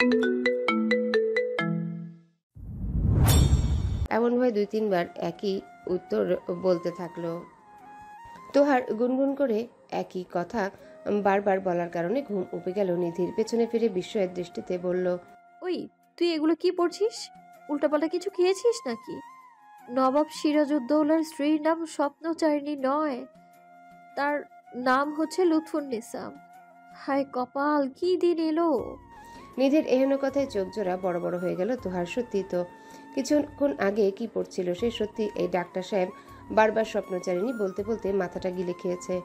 এমন ভাবে ২-৩ বার একই উত্তর বলতে থাকলো। তোহার গুনগুন করে একই কথা বারবার বলার কারণে ঘুম উপে গেল নিধির। পেছনে ফিরে বিস্ময়ের দৃষ্টিতে বলল, ওই, তুই এগুলো কি পড়ছিস? উল্টাপাল্টা কিছু খেয়েছিস নাকি? নবাব সিরাজউদ্দৌলার স্ত্রীর নাম স্বপ্নচারিণী নয়, তার নাম হচ্ছে লুৎফুন্নেসা। হায় কপাল, কি দিন এলো! নিধির এহেন কথায় চোখ জোড়া বড় বড় হয়ে গেল তোহার। সত্যি তো, কিছুক্ষণ আগে কি পড়ছিল সে? সত্যি এই ডাক্তার সাহেব বারবার স্বপ্নচারিণী বলতে বলতে মাথাটা গিলে খেয়েছে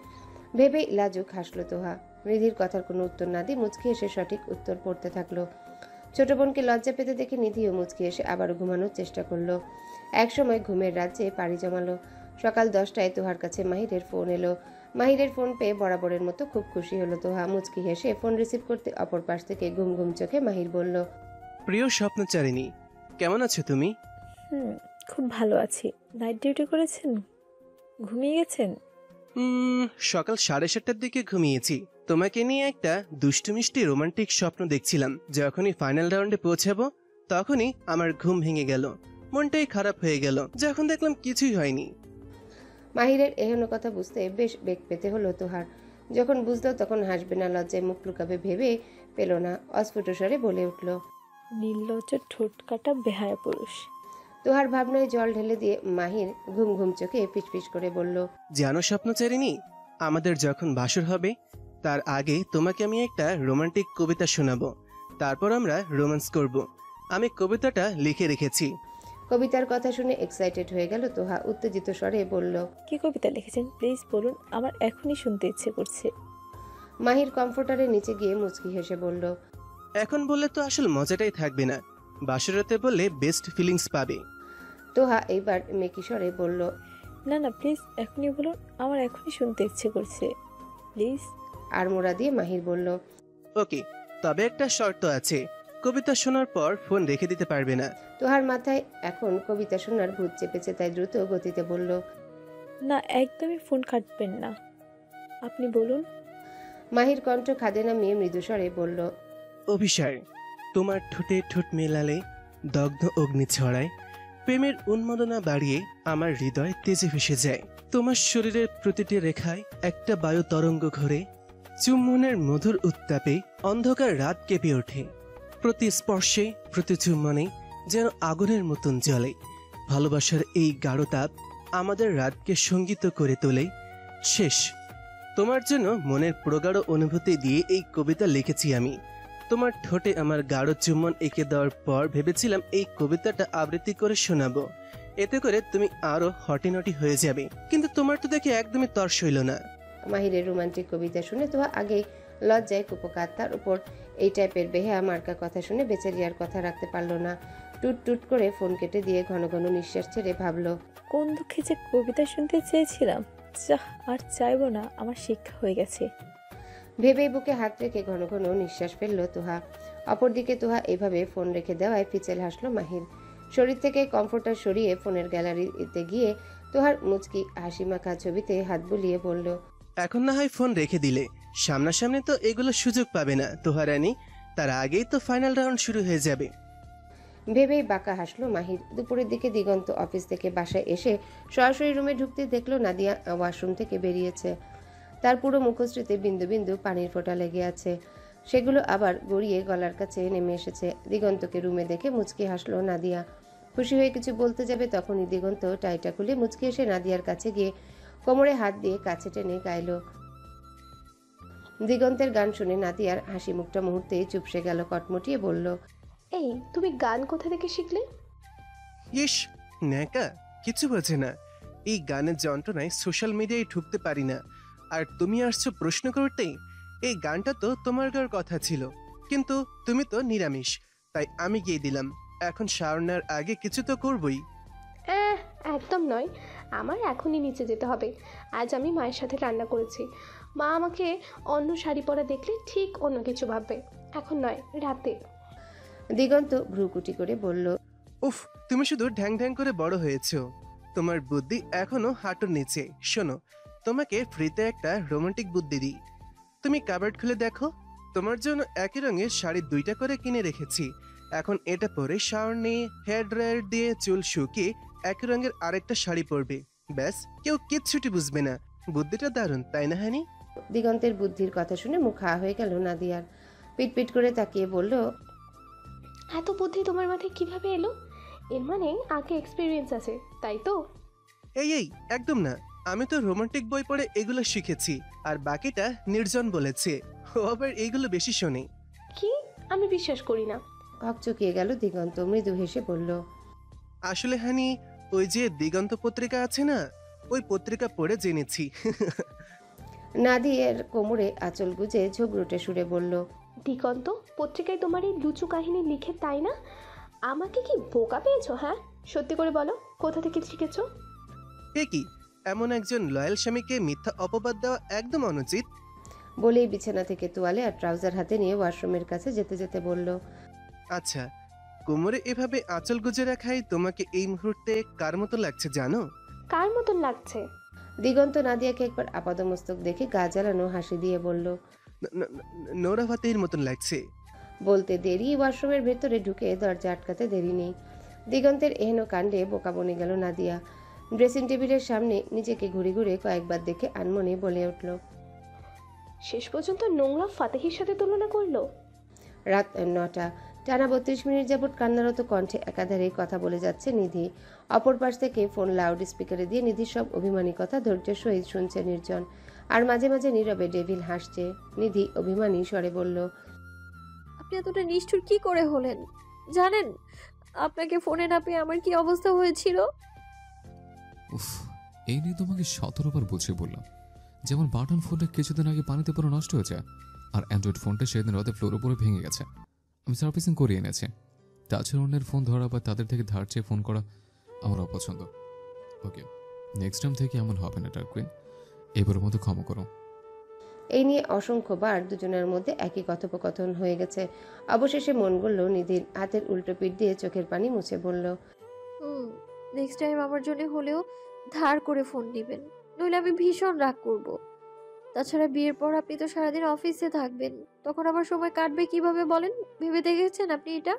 ভেবেই লাজুক হাসলো তোহা। নিধির কথার কোনো উত্তর না দিয়ে মুচকি এসে সঠিক উত্তর পড়তে থাকলো। ছোট বোনকে লজ্জা পেতে দেখে নিধিও মুচকি এসে আবারও ঘুমানোর চেষ্টা করলো। একসময় ঘুমের রাজ্যে পাড়ি জমালো। সকাল 10টায় তোহার কাছে মাহিরের ফোন এলো। মাহিরের ফোন পেয়ে বরাবরের মতো খুব খুশি হলো তোহা। মুচকি হেসে ফোন রিসিভ করতে অপর পাশ থেকে ঘুম ঘুম চোখে মাহির বলল, প্রিয় স্বপ্নচারিণী, কেমন আছো তুমি? খুব ভালো আছি। নাইট ডিউটি করেছেন? ঘুমিয়ে গেছেন? সকাল 7:30টার দিকে ঘুমিয়েছি। তোমাকে নিয়ে একটা দুষ্টু মিষ্টি রোমান্টিক স্বপ্ন দেখছিলাম। যখনই ফাইনাল রাউন্ডে পৌঁছাবো তখনই আমার ঘুম ভেঙে গেল, মনটাই খারাপ হয়ে গেল। যখন দেখলাম কিছুই হয়নি। মাহিরের এহেন কথা বুঝতে বেশ বেগ পেতে হলো তোহার। যখন বুঝলো তখন হাসবে না লজ্জায় মুখ লুকাবে ভেবে পেল না, অস্ফুট স্বরে বলে উঠল, নির্লজ্জ ঠোঁট কাটা বেহায়া পুরুষ। তোহার ভাবনায় জল ঢেলে দিয়ে মাহির ঘুম ঘুম চোখে পিচপিচ করে বলল, জানো স্বপ্নচারিণী, আমাদের যখন বাসর হবে তার আগে তোমাকে আমি একটা রোমান্টিক কবিতা শোনাবো, তারপর আমরা রোম্যান্স করব। আমি কবিতাটা লিখে রেখেছি। কবিতার কথা শুনে এক্সাইটেড হয়ে গেল তোহা। উত্তেজিত স্বরে বলল, কি কবিতা লিখেছেন প্লিজ বলুন, আমার এখনই শুনতে ইচ্ছে করছে। মাহির কমফোর্টারের নিচে গিয়ে মুচকি হেসে বলল, এখন বললে তো আসল মজাটাই থাকবে না, বাসরাতে বললে বেস্ট ফিলিংস পাবে। তোহা এইবার মেকি স্বরে বলল, না না প্লিজ এখনই বলুন, আমার এখনই শুনতে ইচ্ছে করছে প্লিজ। আর মোড়া দিয়ে মাহির বলল, ওকে, তবে একটা শর্ত আছে, কবিতা শোনার পর ফোন রেখে দিতে পারবে না। তোহার মাথায় এখন কবিতা শোনার ভূত চেপেছে, তাই দ্রুত গতিতে বলল, না একদমই ফোন কাটবেন না, আপনি বলুন। মাহির কণ্ঠ খাদে নামিয়ে মৃদু স্বরে বলল, অভিসার, তোমার ঠোঁটে ঠোঁট মেলালে দগ্ধ অগ্নি ছড়ায়, প্রেমের উন্মাদনা বাড়িয়ে আমার হৃদয় তেজে ভেসে যায়। তোমার শরীরের প্রতিটি রেখায় একটা বায়ু তরঙ্গ ঘোরে, চুম্বনের মধুর উত্তাপে অন্ধকার রাত কেঁপে ওঠে। প্রতি স্পর্শে প্রতি চুম্বনে যেন আগুনের মতন জ্বলে। ভালোবাসার এই গাঢ়তাপ আমাদের রাতকে সঙ্গীত করে তোলে। শেষ, তোমার জন্য মনের প্রগাঢ় অনুভূতি দিয়ে এই কবিতা লিখেছি আমি। তোমার ঠোঁটে আমার গাঢ় চুম্বন এঁকে দেওয়ার পর ভেবেছিলাম এই কবিতাটা আবৃত্তি করে শোনাবো, এতে করে তুমি আরো হটিনটি হয়ে যাবে, কিন্তু তোমার তো দেখে একদমই তর্স হইল না। মাহিরের রোমান্টিক কবিতা শুনে তোহা আগেই লজ্জায় কুপকাত, তার উপর এই টাইপের বেহেয়া মার্কা কথা শুনে বেচারি আর কথা রাখতে পারল না। টুট টুট করে ফোন কেটে দিয়ে ঘন ঘন নিঃশ্বাস ছেড়ে ভাবল, কোন দুঃখে যে কবিতা শুনতে চেয়েছিলাম, যা আর চাইবো না, আমার শিক্ষা হয়ে গেছে। ভেবেই বুকে হাত রেখে ঘন ঘন নিঃশ্বাস ফেলল তোহা। অপরদিকে তোহা এইভাবে ফোন রেখে দেওয়ায় ফিচেল হাসলো মাহির। শরীর থেকে কমফোর্টার সরিয়ে ফোনের গ্যালারিতে গিয়ে তোহার মুচকি হাসি মাখা ছবিতে হাত বুলিয়ে বলল, এখন না হয় ফোন রেখে দিলে, সামনাসামনি তো এগুলো সুযোগ পাবে না তোহারানি, তার আগেই তো ফাইনাল রাউন্ড শুরু হয়ে যাবে। ভেবেই বাঁকা হাসলো মাহির। দুপুরের দিকে দিগন্ত অফিস থেকে বাসায় এসে সরাসরি রুমে ঢুকতে দেখলো নাদিয়া ওয়াশরুম থেকে বেরিয়েছে। তার পুরো মুখশ্রীতে বিন্দু বিন্দু পানির ফোঁটা লেগে আছে, সেগুলো আবার গড়িয়ে গলার কাছে নেমে এসেছে। দিগন্তকে রুমে দেখে মুচকি হাসলো নাদিয়া। খুশি হয়ে কিছু বলতে যাবে তখনই দিগন্ত টাইটা খুলে মুচকি এসে নাদিয়ার কাছে গিয়ে কোমরে হাত দিয়ে কাছে টেনে গাইল। দিগন্তের গান শুনে নাদিয়ার হাসি মুখটা মুহূর্তেই চুপসে গেল। কটমটিয়ে বলল, এই তুমি গান কোথা থেকে শিখলে? ইস, ন্যাকা, কিছু বোঝে না। এই গানের যন্ত্রণায় সোশ্যাল মিডিয়ায় ঢুকতে পারি না, আর তুমি আসছো প্রশ্ন করতেই। এই গানটা তো তোমার গাওয়ার কথা ছিল, কিন্তু তুমি তো নিরামিষ, তাই আমি গিয়ে দিলাম। এখন শাওনার আগে কিছু তো করবই। একদম নয়, আমার এখনই নিচে যেতে হবে। আজ আমি মায়ের সাথে রান্না করেছি। মা আমাকে অন্য শাড়ি পরা দেখলে ঠিক অন্য কিছু ভাববে। এখন নয়, রাতে। দিগন্ত ভ্রুকুটি করে বলল, উফ, তুমি শুধু ঢ্যাং ঢ্যাং করে বড় হয়েছো, তোমার বুদ্ধি এখনো হাঁটুর নিচে। শোনো, তোমাকে ফ্রিতে একটা রোমান্টিক বুদ্ধি দিই। তুমি কাবার্ড খুলে দেখো, তোমার জন্য একই রঙের শাড়ি 2টা করে কিনে রেখেছি। এখন এটা পরে শাওয়ার নিয়ে হেয়ার ড্রায়ার দিয়ে চুল শুকিয়ে একই রঙের আরেকটা শাড়ি পরবে। ব্যাস, কেউ কিচ্ছুটি বুঝবে না। বুদ্ধিটা দারুণ, তাই না হানি? দিগন্তের বুদ্ধির কথা শুনে মুখ হা হয়ে গেল নাদিয়ার। পিটপিট করে তাকিয়ে বলল, এত বুদ্ধি তোমার মাথায় কিভাবে এলো? এর মানে আগে এক্সপিরিয়েন্স আছে, তাই তো? এই একদম না। আমি তো রোমান্টিক বই পড়ে এগুলো শিখেছি, আর বাকিটা নির্জন বলেছে। ও আবার এইগুলো বেশি শোনে। কি? আমি বিশ্বাস করি না। হকচকিয়ে গেল দিগন্ত। মৃদু হেসে বলল, আসলে হানি, ওই যে দিগন্ত পত্রিকা আছে না, ওই পত্রিকা পড়ে জেনেছি। নাদিয়ার কোমরে আঁচল গুজে ঝগড়ুটে সুরে বলল, দিগন্ত পত্রিকায় তোমার এই লুচু কাহিনী লিখে, তাই না? আমাকে কি বোকা পেয়েছো? হ্যাঁ, সত্যি করে বলো, কোথা থেকে শিখেছো? এ কি, এমন একজন লয়াল স্বামীকে মিথ্যা অপবাদ দেওয়া একদম অনুচিত। বলেই বিছানা থেকে তোয়ালে আর ট্রাউজার হাতে নিয়ে ওয়াশরুমের কাছে যেতে যেতে বলল, আচ্ছা, কোমরে এভাবে আঁচল গুজে রাখাই তোমাকে এই মুহূর্তে কার মতো লাগছে জানো? কার মতন লাগছে? দিগন্ত নাদিয়াকে একবার আপাদমস্তক দেখে গা জ্বালানো হাসি দিয়ে বলল। নোরা ফাতেহির মতন লাগছে। বলতে দেরি ওয়াশরুমের ভেতরে ঢুকে দরজা আটকাতে দেরি নেই। দিগন্তের এহেন কাণ্ডে বোকা বনে গেল নাদিয়া। ড্রেসিং টেবিলের সামনে নিজেকে ঘুরে ঘুরে কয়েকবার দেখে আনমনে বলে উঠল, শেষ পর্যন্ত নোংরা ফাতেহির সাথে তুলনা করলো। রাত 9টা। টানা 32 মিনিট যাবৎ কান্নারত কণ্ঠে একাধারে কথা বলে যাচ্ছে নিধি। অপর পাশ থেকে ফোন লাউড স্পিকারে দিয়ে নিধির সব অভিমানী কথা ধৈর্যের সহিত শুনছে নির্জন। আর মাঝে মাঝে নীরবে ডেভিল হাসছে। নিধি অভিমানী স্বরে বলল, আপনি এতটা নিষ্ঠুর কি করে হলেন? জানেন আপনাকে ফোনে না পেয়ে আমার কি অবস্থা হয়েছিল? উফ, এই নিয়ে তোমাকে 17 বার বুঝিয়ে বললাম। যেমন বাটন ফোনটা কিছুদিন আগে পানিতে পুরো নষ্ট হয়ে যায়, আর অ্যান্ড্রয়েড ফোনটা সেদিন রাতে ফ্লোর উপরে ভেঙে গেছে। আমি সার্ভিসিং করিয়ে এনেছি। তাছাড়া অন্যের ফোন ধরা বা তাদের থেকে ধার চেয়ে ফোন করা আমার অপছন্দ। ওকে, নেক্সট টাইম থেকে এমন হবে না ডার্ক কুইন। এবারের মতো ক্ষমা করো। এই নিয়ে অসংখ্যবার দুজনের মধ্যে একই কথোপকথন হয়ে গেছে। অবশেষে মন গড়ল নিধির। হাতের উল্টো পিঠ দিয়ে চোখের পানি মুছে বলল, নেক্সট টাইম আমার জন্য হলেও ধার করে ফোন নেবেন, নইলে আমি ভীষণ রাগ করব। তাছাড়া বিয়ের পর আপনি তো সারাদিন অফিসে থাকবেন, তখন আমার সময় কাটবে কিভাবে বলেন? ভেবে দেখেছেন আপনি এটা?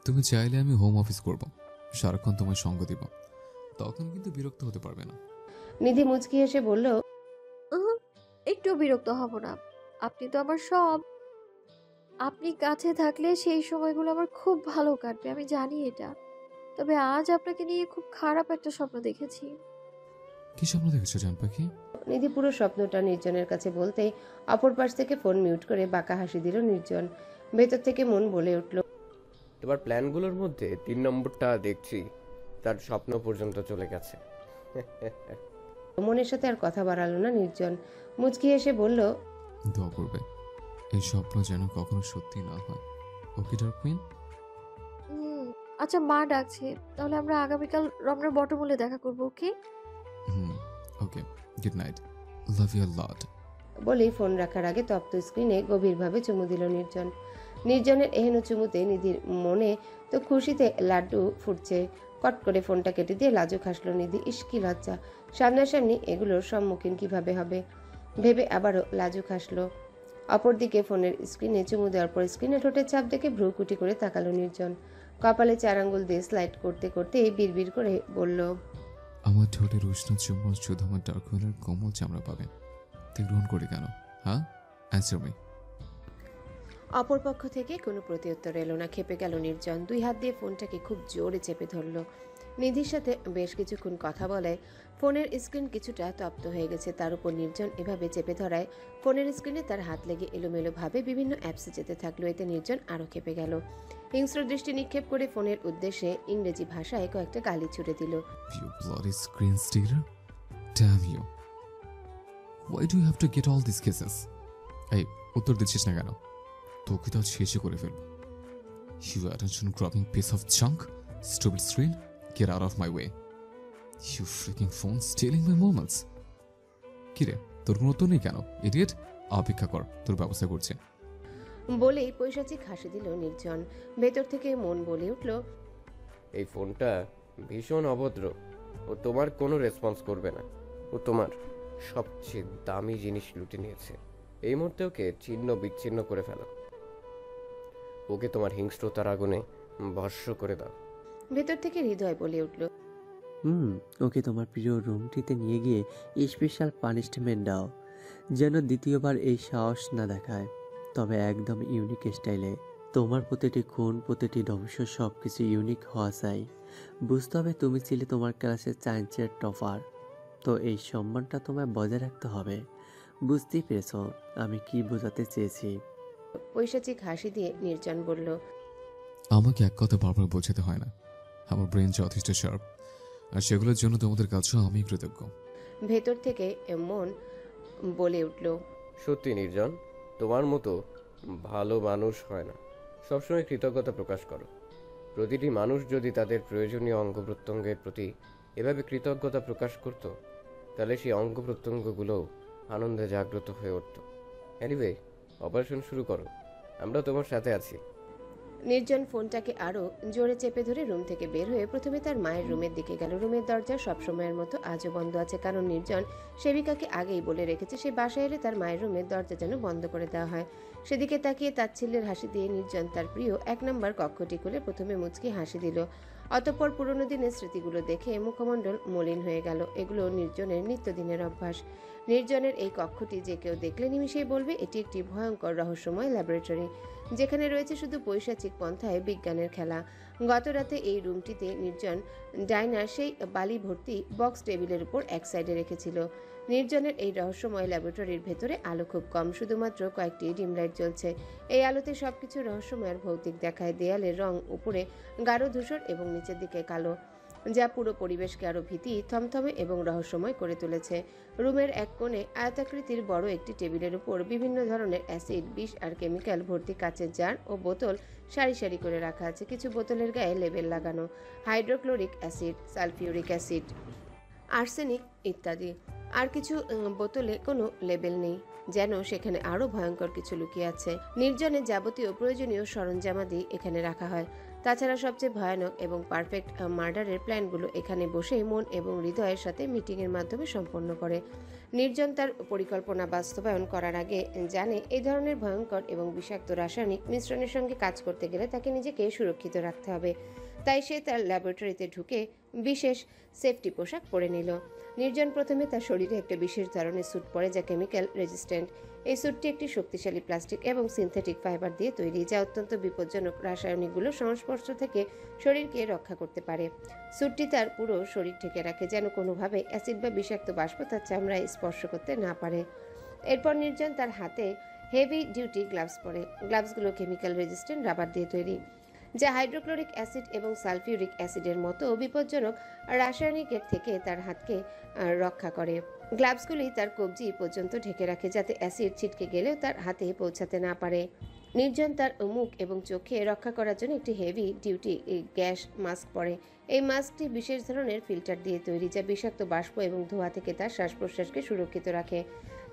তুমি চাইলে আমি হোম অফিস করব, সারাক্ষণ তোমায় সঙ্গ দিব, তখন কিন্তু বিরক্ত হতে পারবে না। নিধি মুচকি হেসে বলল, একটু বিরক্ত হব না। আপনি তো আমার সব। আপনি কাছে থাকলে সেই সময়গুলো আমার খুব ভালো কাটবে, আমি জানি এটা। তবে আজ আপনাকে নিয়ে খুব খারাপ একটা স্বপ্ন দেখেছি। কি স্বপ্ন দেখেছো জান পাখি? নিধি পুরো স্বপ্নটা নির্জনের কাছে বলতেই অপর পাশ থেকে ফোন মিউট করে বাঁকা হাসি দিল নির্জন। ভেতর থেকে মন বলে উঠল, এবার প্ল্যানগুলোর মধ্যে 3 নম্বরটা দেখছি তার স্বপ্ন পর্যন্ত চলে গেছে। মনের সাথে আর কথা বাড়ালো না নির্জন। মুচকি হেসে বলল, দোয়া করবে এই স্বপ্ন যেন কখনো সত্যি না হয়। ওকে ডার্ক কুইন। আচ্ছা, মা ডাকছে, তাহলে আমরা আগামীকাল রমনার বটমূলে দেখা করবো, okay? Okay, good night, love you lot. বলেই ফোন রাখার আগে তপ্ত স্ক্রিনে গভীরভাবে চুমু দিল নির্জন। নির্জনের এহেন চুমুতে নিধির মনে তো খুশিতে লাড্ডু ফুটছে। কট করে ফোনটা কেটে দিয়ে লাজুক হাসলো নিধি। ইস্কি লজ্জা, সামনাসামনি এগুলোর সম্মুখীন কিভাবে হবে ভেবে আবারও লাজুক হাসলো। অপরদিকে ফোনের স্ক্রিনে চুমু দেওয়ার পর স্ক্রিনে ঠোঁটের চাপ দেখে ভ্রুকুটি করে তাকালো নির্জন। কপালে 4 আঙ্গুল দিয়ে স্লাইড করতে করতে বিড়বিড় করে বলল, আমার ঠোঁটের উষ্ণ চুম্বন শুধু আমার ডার্ক কুইনের কোমল চামড়া পাবে। তুই গ্রহণ করি কেন? হ্যাঁ, অ্যান্সার মি। অপর পক্ষ থেকে কোনো প্রত্যুত্তর এলো না। খেপে গেল নির্জন। 2 হাত দিয়ে ফোনটাকে খুব জোরে চেপে ধরল। নিধির সাথে বেশ কিছুক্ষণ কথা বলায় ফোনের স্ক্রিন কিছুটা তপ্ত হয়ে গেছে। তার উপর নির্জন এভাবে চেপে ধরায় ফোনের স্ক্রিনে তার হাত লেগে এলোমেলো ভাবে বিভিন্ন অ্যাপসে যেতে থাকলো। এতে নির্জন আরও খেপে গেল। হিংস্র দৃষ্টি নিক্ষেপ করে ফোনের উদ্দেশ্যে ইংরেজি ভাষায় কয়েকটা গালি ছুড়ে দিল। You bloody screen stealer! Damn you! Why do you have to get all these kisses? এই উত্তর দিচ্ছিস না কেন? তোকে তো শেষে করে ফেলবো। You attention grabbing piece of junk, stupid screen, get out of my way. You freaking phone stealing my moments. কিরে, তোর কোনো উত্তর নেই কেন? ইডিয়েট, অপেক্ষা কর, তোর ব্যবস্থা করছে। বলেই পৈশাচিক হাসি দিল নির্জন। ভেতর থেকে মন বলে উঠল, এই ফোনটা ভীষণ অভদ্র। ও তোমার কোনো রেসপন্স করবে না। ও তোমার সবচেয়ে দামি জিনিস লুটে নিয়েছে। এই মুহূর্তে ওকে ছিন্ন বিচ্ছিন্ন করে ফেলো। ওকে তোমার হিংস্রতার আগুনে ভস্ম করে দাও। ভেতর থেকে হৃদয় বলে উঠল, ওকে তোমার প্রিয় রুমটিতে নিয়ে গিয়ে স্পেশাল পানিশমেন্ট দাও, যেন দ্বিতীয়বার এই সাহস না দেখায়, তবে একদম ইউনিক স্টাইলে। তোমার প্রতিটি খুন, প্রতিটি ধ্বংস, সব কিছু ইউনিক হওয়া চাই। বুঝতে হবে তুমি ছিলে তোমার ক্লাসের সায়েন্সের টপার, তো এই সম্মানটা তোমায় বজায় রাখতে হবে। বুঝতেই পেরেছ আমি কি বোঝাতে চেয়েছি? পৈশাচিক হাসি দিয়ে নির্জন বলল, আমাকে এক কথা বারবার বোঝাতে হয় না, আমার ব্রেন যথেষ্ট শার্প, আর সেগুলোর জন্য তোমাদের কাছেও আমি কৃতজ্ঞ। ভেতর থেকে মন বলে উঠল, সত্যি নির্জন, তোমার মতো ভালো মানুষ হয় না। সবসময় কৃতজ্ঞতা প্রকাশ করো। প্রতিটি মানুষ যদি তাদের প্রয়োজনীয় অঙ্গ প্রত্যঙ্গের প্রতি এভাবে কৃতজ্ঞতা প্রকাশ করত, তাহলে সেই অঙ্গ প্রত্যঙ্গগুলোও আনন্দে জাগ্রত হয়ে উঠত। এনিওয়ে, অপারেশন শুরু করো, আমরা তোমার সাথে আছি। নির্জন ফোনটাকে আরো জোরে চেপে ধরে রুম থেকে বের হয়ে প্রথমে তার মায়ের রুমের দিকে গেল। রুমের দরজা সবসময়ের মতো আজও বন্ধ আছে, কারণ নির্জন সেবিকাকে আগেই বলে রেখেছে সে বাসায় এলে তার মায়ের রুমের দরজা যেন বন্ধ করে দেওয়া হয়। সেদিকে তাকিয়ে তাচ্ছিল্যের হাসি দিয়ে নির্জন তার প্রিয় 1 নম্বর কক্ষটি খুলে প্রথমে মুচকি হাসি দিল। অতঃপর পুরনো দিনের স্মৃতিগুলো দেখে মুখমণ্ডল মলিন হয়ে গেল। এগুলো নির্জনের নিত্যদিনের অভ্যাস। নির্জনের এই কক্ষটি যে কেউ দেখলে নিমিষেই বলবে এটি একটি ভয়ঙ্কর রহস্যময় ল্যাবরেটরি, যেখানে রয়েছে শুধু পৈশাচিক পন্থায় বিজ্ঞানের খেলা। গত রাতে এই রুমটিতে নির্জন ডাইনার সেই বালি ভর্তি বক্স টেবিলের উপর এক সাইডে রেখেছিল। নির্জনের এই রহস্যময় ল্যাবরেটরির ভেতরে আলো খুব কম, শুধুমাত্র কয়েকটি ডিম লাইট জ্বলছে। এই আলোতে সবকিছু রহস্যময় আর ভৌতিক দেখায়। দেয়ালের রং উপরে গাঢ় ধূসর এবং নিচের দিকে কালো, যা পুরো পরিবেশকে আরো ভীতি, থমথমে এবং রহস্যময় করে তুলেছে। রুমের এক কোণে আয়তাকৃতির বড় একটি টেবিলের উপর বিভিন্ন ধরনের অ্যাসিড, বিষ আর কেমিক্যাল ভর্তি কাচের জার ও বোতল সারি সারি করে রাখা আছে। কিছু বোতলের গায়ে লেবেল লাগানো, hydrochloric acid, sulphuric acid, arsenic ইত্যাদি। আর কিছু বোতলে কোনো লেবেল নেই, যেন সেখানে আরো ভয়ঙ্কর কিছু লুকিয়ে আছে। নির্জনের যাবতীয় প্রয়োজনীয় সরঞ্জামাদি এখানে রাখা হয়। তাছাড়া সবচেয়ে ভয়ানক এবং পারফেক্ট মার্ডারের প্ল্যানগুলো এখানে বসেই মন এবং হৃদয়ের সাথে মিটিংয়ের মাধ্যমে সম্পন্ন করে। নির্জন তার পরিকল্পনা বাস্তবায়ন করার আগে জানে এই ধরনের ভয়ঙ্কর এবং বিষাক্ত রাসায়নিক মিশ্রণের সঙ্গে কাজ করতে গেলে তাকে নিজেকে সুরক্ষিত রাখতে হবে। তাই সে তার ল্যাবরেটরিতে ঢুকে বিশেষ সেফটি পোশাক পরে নিল। নির্জন প্রথমে তার শরীরে একটা বিশেষ ধরনের স্যুট পরে, যা কেমিক্যাল রেজিস্ট্যান্ট। এই স্যুটটি একটি শক্তিশালী প্লাস্টিক এবং সিনথেটিক ফাইবার দিয়ে তৈরি, যা অত্যন্ত বিপজ্জনক রাসায়নিকগুলোর সংস্পর্শ থেকে শরীরকে রক্ষা করতে পারে। স্যুটটি তার পুরো শরীর ঢেকে রাখে, যেন কোনোভাবে অ্যাসিড বা বিষাক্ত বাষ্প তার চামড়ায় স্পর্শ করতে না পারে। এরপর নির্জন তার হাতে হেভি ডিউটি গ্লাভস পরে। গ্লাভসগুলো কেমিক্যাল রেজিস্ট্যান্ট রাবার দিয়ে তৈরি, যা হাইড্রোক্লোরিক অ্যাসিড এবং সালফিউরিক অ্যাসিডের মতো বিপজ্জনক রাসায়নিকের থেকে তার হাতকে রক্ষা করে। গ্লাভসগুলি তার কবজি পর্যন্ত ঢেকে রাখে, যাতে অ্যাসিড ছিটকে গেলেও তার হাতে পৌঁছাতে না পারে। নির্জন তার মুখ এবং চোখে রক্ষা করার জন্য একটি হেভি ডিউটি গ্যাস মাস্ক পরে। এই মাস্কটি বিশেষ ধরনের ফিল্টার দিয়ে তৈরি, যা বিষাক্ত বাষ্প এবং ধোঁয়া থেকে তার শ্বাস প্রশ্বাসকে সুরক্ষিত রাখে।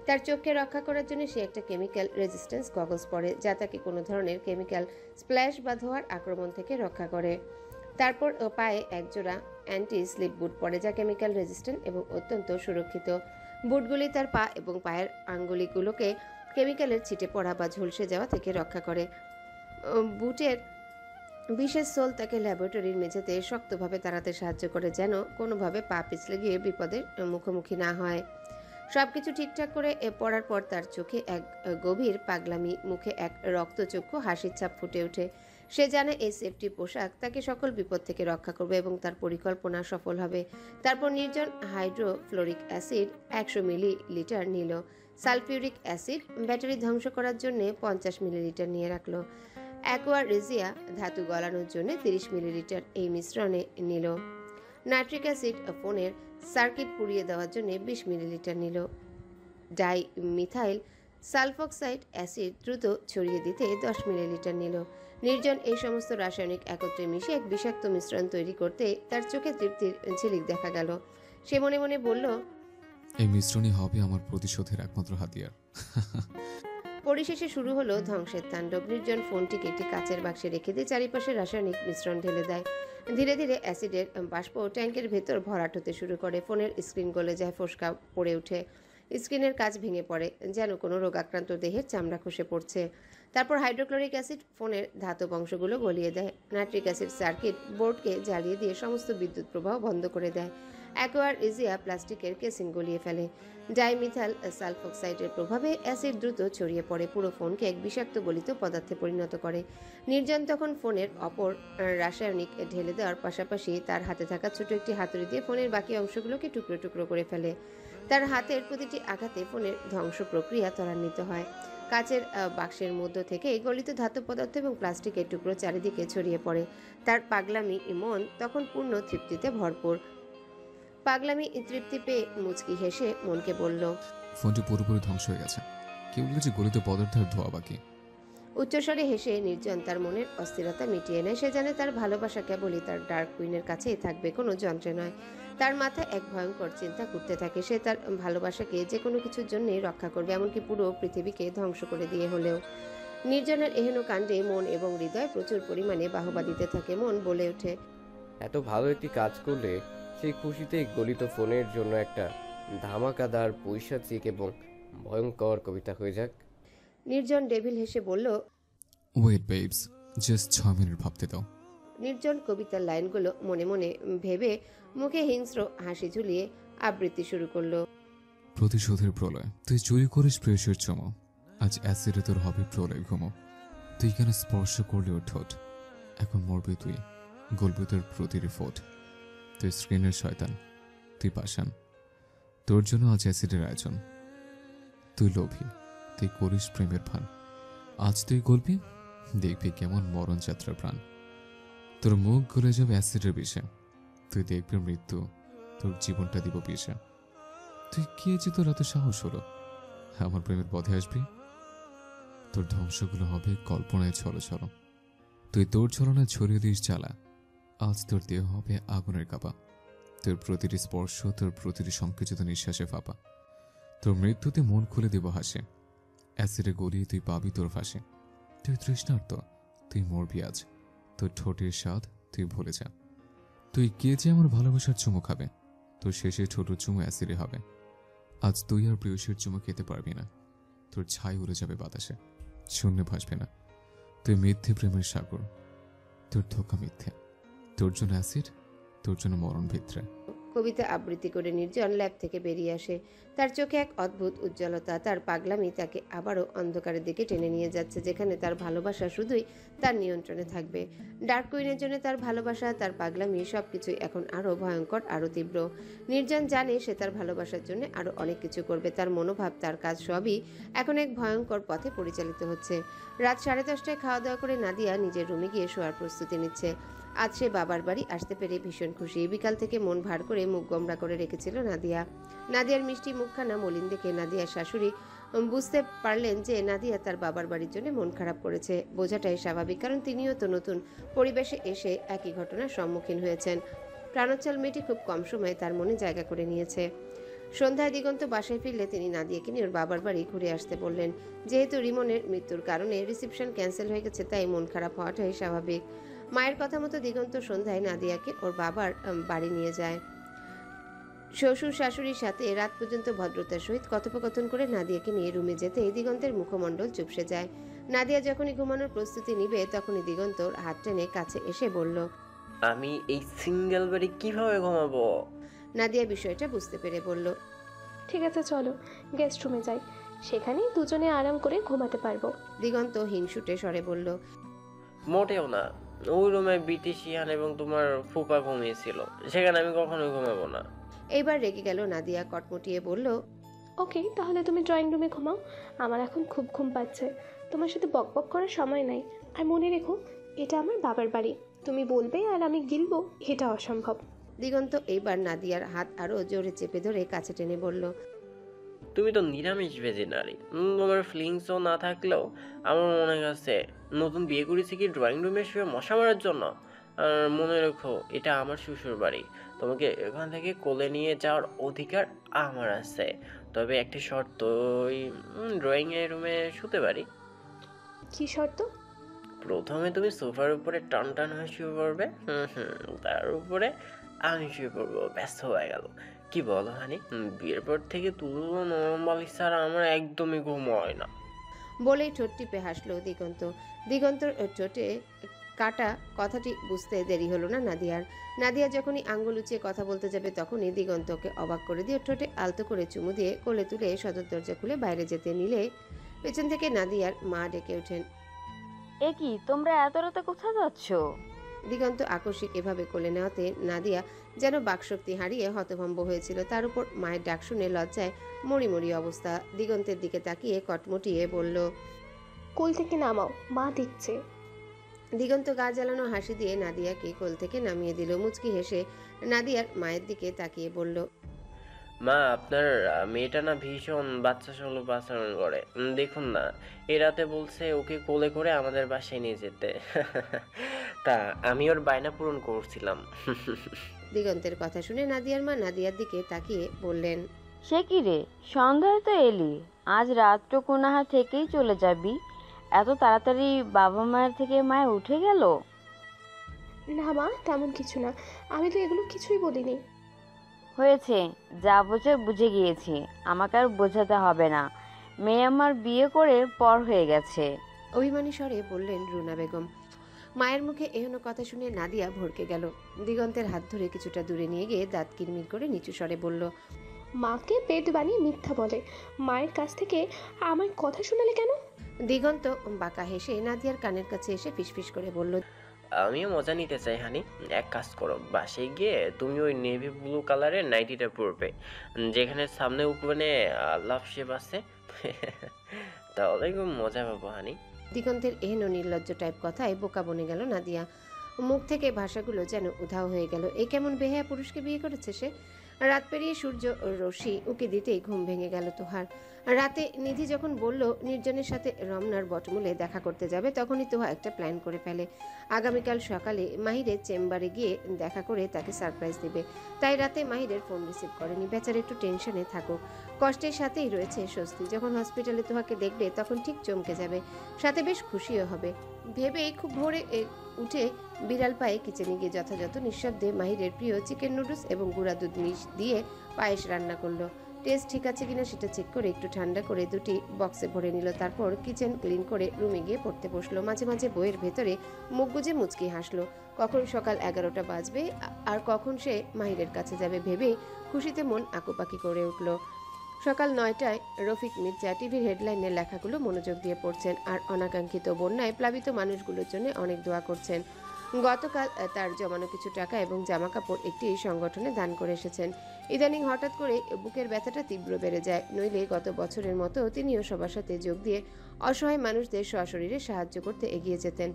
তার চোখকে রক্ষা করার জন্য সে একটা কেমিক্যাল রেজিস্ট্যান্স গগলস পরে, যা তাকে কোনো ধরনের কেমিক্যাল স্প্ল্যাশ বা ধোঁয়ার আক্রমণ থেকে রক্ষা করে। তারপর পায়ে একজোড়া অ্যান্টি স্লিপ বুট পরে, যা কেমিক্যাল রেজিস্ট্যান্ট এবং অত্যন্ত সুরক্ষিত। বুটগুলি তার পা এবং পায়ের আঙ্গুলিগুলোকে কেমিক্যালের ছিটে পড়া বা ঝলসে যাওয়া থেকে রক্ষা করে। বুটের বিশেষ সোল তাকে ল্যাবরেটরির মেঝেতে শক্তভাবে তাড়াতে সাহায্য করে, যেন কোনোভাবে পা পিছলে গিয়ে বিপদের মুখোমুখি না হয়। সবকিছু ঠিকঠাক করে পড়ার পর তার চোখে এক গভীর পাগলামি, মুখে এক রক্তচক্ষু হাসির ছাপ ফুটে ওঠে। সে জানে এই সেফটি পোশাক তাকে সকল বিপদ থেকে রক্ষা করবে এবং তার পরিকল্পনা সফল হবে। তারপর নির্জন হাইড্রোফ্লোরিক অ্যাসিড 100 মিলিলিটার নিল। সালফিউরিক অ্যাসিড ব্যাটারি ধ্বংস করার জন্য 50 মিলিলিটার নিয়ে রাখলো। অ্যাকোয়ারেজিয়া ধাতু গলানোর জন্য 30 মিলিলিটার এই মিশ্রণে নিল। নাইট্রিক অ্যাসিড ফোনের সার্কিট পুড়িয়ে দেওয়ার জন্য 20 মিলিলিটার নিল। ডাই মিথাইল সালফক্সাইড অ্যাসিড দ্রুত ছড়িয়ে দিতে 10 মিলিলিটার নিল। নির্জন এই সমস্ত রাসায়নিক একত্রে মিশে এক বিষাক্ত মিশ্রণ তৈরি করতে তার চোখে তৃপ্তির ঝিলিক দেখা গেল। সে মনে মনে বলল, এই মিশ্রণই হবে আমার প্রতিশোধের একমাত্র হাতিয়ার। পরিশেষে শুরু হলো ধ্বংসের তাণ্ডব। নির্জন ফোনটিকে একটি কাচের বাক্সে রেখে দিয়ে চারিপাশে রাসায়নিক মিশ্রণ ঢেলে দেয়। ধীরে ধীরে অ্যাসিডের বাষ্প ট্যাঙ্কের ভেতর ভরাট হতে শুরু করে। ফোনের স্ক্রিন গলে যায়, ফোসকা পড়ে ওঠে। স্ক্রিনের কাচ ভেঙে পড়ে, যেন কোনো রোগাক্রান্ত দেহের চামড়া খসে পড়ছে। তারপর হাইড্রোক্লোরিক অ্যাসিড ফোনের ধাতব অংশগুলো গলিয়ে দেয়। নাইট্রিক অ্যাসিড সার্কিট বোর্ডকে জ্বালিয়ে দিয়ে সমস্ত বিদ্যুৎ প্রবাহ বন্ধ করে দেয়। অ্যাকোয়ার ইজিয়া প্লাস্টিকের কেসিং গলিয়ে ফেলে। ডাইমিথাল সালফোক্সাইডের প্রভাবে অ্যাসিড দ্রুত ছড়িয়ে পড়ে, পুরো ফোনকে এক বিষাক্ত গলিত পদার্থে পরিণত করে। নির্জন তখন ফোনের অপর রাসায়নিক ঢেলে দেওয়ার পাশাপাশি তার হাতে থাকা ছোট একটি হাতুড়ি দিয়ে ফোনের বাকি অংশগুলোকে টুকরো টুকরো করে ফেলে। তার হাতের প্রতিটি আঘাতে ফোনের ধ্বংস প্রক্রিয়া ত্বরান্বিত হয়। কাচের বাক্সের মধ্য থেকে গলিত ধাতব পদার্থ এবং প্লাস্টিকের টুকরো চারিদিকে ছড়িয়ে পড়ে। তার পাগলামি মন তখন পূর্ণ তৃপ্তিতে ভরপুর। পাগলামি তৃপ্তি পেয়ে মুচকি হেসে মনকে বলল, ফোনটি পুরোপুরি ধ্বংস হয়ে গেছে, কেবল কিছু গলিত পদার্থের ধোয়া বাকি। উচ্চস্বরে হেসে নির্জন তার মনের অস্থিরতা মিটিয়ে নেয়। সে জানে তার ভালোবাসা কেবলই তার ডার্ক কুইনের কাছেই থাকবে, কোনো যন্ত্রে নয়। তার মাথায় এক ভয়ঙ্কর চিন্তা ঘুরতে থাকে। সে তার ভালোবাসাকে যে কোনো কিছুর জন্যই রক্ষা করবে, এমনকি পুরো পৃথিবীকে ধ্বংস করে দিয়ে হলেও। নির্জনের এহেন কাণ্ডে মন এবং হৃদয় প্রচুর পরিমাণে বাহবা দিতে থাকে। মন বলে ওঠে, এত ভালো একটি কাজ করলে সেই খুশিতে গলিত ফোনের জন্য একটা ধামাকাদার পৈশাচিক এবং ভয়ঙ্কর কবিতা হয়ে যাক। নির্জন ডেভিল হেসে বলল, ওয়েট বেবস, জাস্ট 6 মিনিট ভাবতে দাও। নির্জন কবিতার লাইনগুলো মনে মনে ভেবে মুখে হিংস্র হাসি ঝুলিয়ে আবৃত্তি শুরু করলো। প্রতিশোধের প্রলয়, তুই চুরি করিস প্রেয়সীর চমো, আজ অ্যাসিডে তোর হবে প্রলয় ঘুমো। তুই কেন স্পর্শ করলি ওর ঠোঁট, এখন মরবি তুই, গলবি তোর প্রতিটি ফোট। তুই স্ক্রিনের শয়তান, তুই পাষাণ, তোর জন্য আজ অ্যাসিডের আয়োজন। তুই লোভী, তুই করিস প্রেমের ভান, আজ তুই গলবি, দেখবি কেমন মরণ যাত্রার প্রাণ। তোর মুখ গলে যাবে অ্যাসিডের বিষে, তুই দেখবি মৃত্যু তোর জীবনটা দিব বিষে। তুই কে যে তোর এত সাহস হলো আমার প্রেমের পথে আসবি? তোর ধ্বংসগুলো হবে কল্পনায় ছলো ছলো। তুই তোর ছলনায় ছড়িয়ে দিস জ্বালা, আজ তোর দেহ হবে আগুনের কাপা। তোর প্রতিটি স্পর্শ, তোর প্রতিটি সংকুচিত নিঃশ্বাসে ফাঁপা। তোর মৃত্যুতে মন খুলে দেব হাসে, অ্যাসিডে গলিয়ে তুই পাবি তোর ফাঁসে। তুই তৃষ্ণার্ত, তুই মরবি আজ, তোর ঠোঁটের স্বাদ তুই ভুলে যা। তুই কে যে আমার ভালোবাসার চুমু খাবে, তোর শেষে ছোট চুমু অ্যাসিডে হবে। আজ তুই আর প্রেয়সীর চুমু খেতে পারবি না, তোর ছাই উড়ে যাবে বাতাসে, শূন্যে ভাসবে না। তুই মিথ্যে প্রেমের সাগর, তোর ধোকা মিথ্যে, তোর জন্য অ্যাসিড, তোর জন্য মরণ ভিতরে। কবিতা আবৃত্তি করে নির্জন ল্যাব থেকে বেরিয়ে আসে। তার চোখে এক অদ্ভুত উজ্জ্বলতা। তার পাগলামি তাকে আবারও অন্ধকারের দিকে টেনে নিয়ে যাচ্ছে, যেখানে তার ভালোবাসা শুধুই তার নিয়ন্ত্রণে থাকবে। ডার্ক কুইনের জন্য তার ভালোবাসা, তার পাগলামি সবকিছুই এখন আরও ভয়ঙ্কর, আরও তীব্র। নির্জন জানে সে তার ভালোবাসার জন্য আরও অনেক কিছু করবে। তার মনোভাব, তার কাজ সবই এখন এক ভয়ঙ্কর পথে পরিচালিত হচ্ছে। রাত 10:30টায় খাওয়া দাওয়া করে নাদিয়া নিজের রুমে গিয়ে শোয়ার প্রস্তুতি নিচ্ছে। আজ সে বাবার বাড়ি আসতে পেরে ভীষণ খুশি। বিকাল থেকে মন ভার করে মুখ গোমড়া করে রেখেছিল নাদিয়া। নাদিয়ার মিষ্টি মুখখানা মলিন দেখে নাদিয়ার শাশুড়ি বুঝতে পারলেন যে নাদিয়া তার বাবার বাড়ির জন্য মন খারাপ করেছে। বোঝাটাই স্বাভাবিক, কারণ তিনিও তো নতুন পরিবেশে এসে একই ঘটনার সম্মুখীন হয়েছেন। প্রাণোচ্ছল মেয়েটি খুব কম সময়ে তার মনে জায়গা করে নিয়েছে। সন্ধ্যায় দিগন্ত বাসায় ফিরলে তিনি নাদিয়াকে নিয়ে ওর বাবার বাড়ি ঘুরে আসতে বললেন। যেহেতু রিমনের মৃত্যুর কারণে রিসেপশন ক্যান্সেল হয়ে গেছে, তাই মন খারাপ হওয়াটাই স্বাভাবিক। মায়ের কথা মতো দিগন্ত সন্ধ্যায় নাদিয়াকে ওর বাবার বাড়ি নিয়ে যায়। শ্বশুর শাশুড়ির সাথে রাত পর্যন্ত ভদ্রতার সহিত কথোপকথন করে নাদিয়াকে নিয়ে রুমে যেতেই দিগন্তের মুখমণ্ডল চুপসে যায়। নাদিয়া যখনই ঘুমানোর প্রস্তুতি নিবে, তখনই দিগন্তর হাত টেনে কাছে এসে বলল, আমি এই সিঙ্গেল বেডে কিভাবে ঘুমাবো? নাদিয়া বিষয়টা বুঝতে পেরে বলল, ঠিক আছে, চলো গেস্ট রুমে যাই, সেখানেই দুজনে আরাম করে ঘুমাতে পারবো। দিগন্ত হিংসুটে স্বরে বলল, মোটেও না, ওই রুমে বিটিশিয়ান এবং তোমার ফুপা ঘুমিয়েছিল, সেখানে আমি কখনোই ঘুমাবো না। এইবার রেগে গেল নাদিয়া। কটমটিয়ে বলল, ওকে, তাহলে তুমি ড্রয়িং রুমে ঘুমাও, আমার এখন খুব ঘুম পাচ্ছে, তোমার সাথে বকবক করার সময় নাই। আর মনে রেখো, এটা আমার বাবার বাড়ি, তুমি বলবে আর আমি গিলবো, এটা অসম্ভব। দিগন্ত এইবার নাদিয়ার হাত আরো জোরে চেপে ধরে কাছে টেনে বলল, তুমি তো নিরামিষ ভেজিনারি, তোমার ফিলিংসও না থাকলেও আমার মনে হচ্ছে নতুন বিয়ে করেছি কি ড্রয়িং রুমে শুয়ে মশা মারার জন্য? আর মনে রেখো, এটা আমার শ্বশুর বাড়ি, তোমাকে এখান থেকে কোলে নিয়ে যাওয়ার অধিকার আমার আছে, তবে একটা শর্ত, ওই ড্রয়িং রুমে শুতে পারি। কি শর্ত? প্রথমে তুমি সোফার উপরে টান টান হয়ে শুয়ে পড়বে, তার উপরে আমি শুয়ে পড়বো, ব্যস্ত হয়ে গেল। কি বলো হানি? বিয়ের পর থেকে তুলো নরম বালিশ ছাড়া আমার একদমই ঘুম হয় না। বলেই ঠোঁট টিপে হাসলো দিগন্ত। দিগন্তর ঠোঁটে কাটা কথাটি বুঝতে দেরি হলো না নাদিয়ার। নাদিয়া যখনই আঙ্গুল উঁচিয়ে কথা বলতে যাবে তখনই দিগন্তকে অবাক করে দিয়ে ঠোঁটে আলতো করে চুমু দিয়ে কোলে তুলে সদর দরজা খুলে বাইরে যেতে নিলে পেছন থেকে নাদিয়ার মা ডেকে ওঠেন। এ কি, তোমরা এত রাতে কোথায় যাচ্ছ? দিগন্ত আকস্মিক এভাবে কোলে নেওয়াতে নাদিয়া যেন বাকশক্তি হারিয়ে হতভম্ব হয়েছিল। তার উপর মায়ের ডাক শুনে লজ্জায় মরিমরি অবস্থা। দিগন্তের দিকে তাকিয়ে কটমটিয়ে বলল, কোল থেকে নামাও, মা দিচ্ছে। দিগন্ত গা জ্বালানো হাসি দিয়ে নাদিয়াকে কোল থেকে নামিয়ে দিল। মুচকি হেসে নাদিয়ার মায়ের দিকে তাকিয়ে বলল, মা, আপনার মেয়েটা না ভীষণ বাচ্চা সুলভ আচরণ করে। দেখুন না, এ রাতে বলছে ওকে কোলে করে আমাদের বাসায় নিয়ে যেতে। তা আমি ওর বায়না পূরণ করছিলাম। দিগন্তের কথা শুনে নাদিয়ার মা নাদিয়ার দিকে তাকিয়ে বললেন, সে কি রে, সন্ধ্যায় তো এলি, আজ রাতটুকু না হয় থেকেই চলে যাবি? এত তাড়াতাড়ি বাবা মায়ের থেকে মায়ে উঠে গেল? না মা, তেমন কিছু না, আমি তো এগুলো কিছুই বলিনি। হয়েছে, যা বোঝে বুঝে গিয়েছি, আমাকে আর বোঝাতে হবে না। মেয়ে আমার বিয়ে করে পর হয়ে গেছে। অভিমানী স্বরে বললেন রুনা বেগম। মায়ের মুখে এহেন কথা শুনে নাদিয়া ভড়কে গেল। দিগন্তের হাত ধরে কিছুটা দূরে নিয়ে গিয়ে দাঁত কিরমির করে নিচু স্বরে বলল, মাকে পেট বানিয়ে মিথ্যা বলে, মায়ের কাছ থেকে আমার কথা শোনালে কেন? দিগন্ত বাঁকা হেসে নাদিয়ার কানের কাছে এসে ফিসফিস করে বলল, আমিও মজা নিতে চাই হানি। এক কাজ করো, বাসায় গিয়ে তুমি ওই নেভি ব্লু কালারের নাইটিটা পরবে, যেখানে সামনে উপরে লাভ শেপ আছে। তাহলে খুব মজা পাবো হানি। দিগন্তের এহেন নির্লজ্জ টাইপ কথায় বোকা বনে গেল নাদিয়া। মুখ থেকে ভাষাগুলো যেন উধাও হয়ে গেল। এই কেমন বেহায়া পুরুষকে বিয়ে করেছে সে? রাত পেরিয়ে সূর্য রশ্মি উকি দিতেই ঘুম ভেঙে গেল তোহার। রাতে নিধি যখন বলল নির্জনের সাথে রমনার বটমূলে দেখা করতে যাবে, তখনই তোহা একটা প্ল্যান করে ফেলে। আগামীকাল সকালে মাহিরের চেম্বারে গিয়ে দেখা করে তাকে সারপ্রাইজ দেবে। তাই রাতে মাহিরের ফোন রিসিভ করেনি। বেচারা একটু টেনশনে থাকুক, কষ্টের সাথেই রয়েছে স্বস্তি। যখন হসপিটালে তোহাকে দেখবে তখন ঠিক চমকে যাবে, সাথে বেশ খুশিও হবে। ভেবেই খুব ভোরে উঠে বিড়াল পায়ে কিচেনে গিয়ে যথাযথ নিঃশব্দে মাহিরের প্রিয় চিকেন নুডলস এবং গুঁড়া দুধ মিশ দিয়ে পায়েস রান্না করলো। টেস্ট ঠিক আছে কিনা সেটা চেক করে একটু ঠান্ডা করে দুটি বক্সে ভরে নিল। তারপর কিচেন ক্লিন করে রুমে গিয়ে পড়তে বসলো। মাঝে মাঝে বইয়ের ভেতরে মুখ গুজে মুচকি হাসলো। কখন সকাল 11টা বাজবে আর কখন সে মাহিরের কাছে যাবে ভেবেই খুশিতে মন আকুপাকি করে উঠল। সকাল 9টায় রফিক মির্জা টিভির হেডলাইনের লেখাগুলো মনোযোগ দিয়ে পড়ছেন আর অনাকাঙ্ক্ষিত বন্যায় প্লাবিত মানুষগুলোর জন্য অনেক দোয়া করছেন। গতকাল তার জমানো কিছু টাকা এবং জামা কাপড় একটি সংগঠনে দান করে এসেছেন। ইদানিং হঠাৎ করে বুকের ব্যথাটা তীব্র বেড়ে যায়, নইলে গত বছরের মতো তিনিও সবার সাথে যোগ দিয়ে অসহায় মানুষদের সশরীরে সাহায্য করতে এগিয়ে যেতেন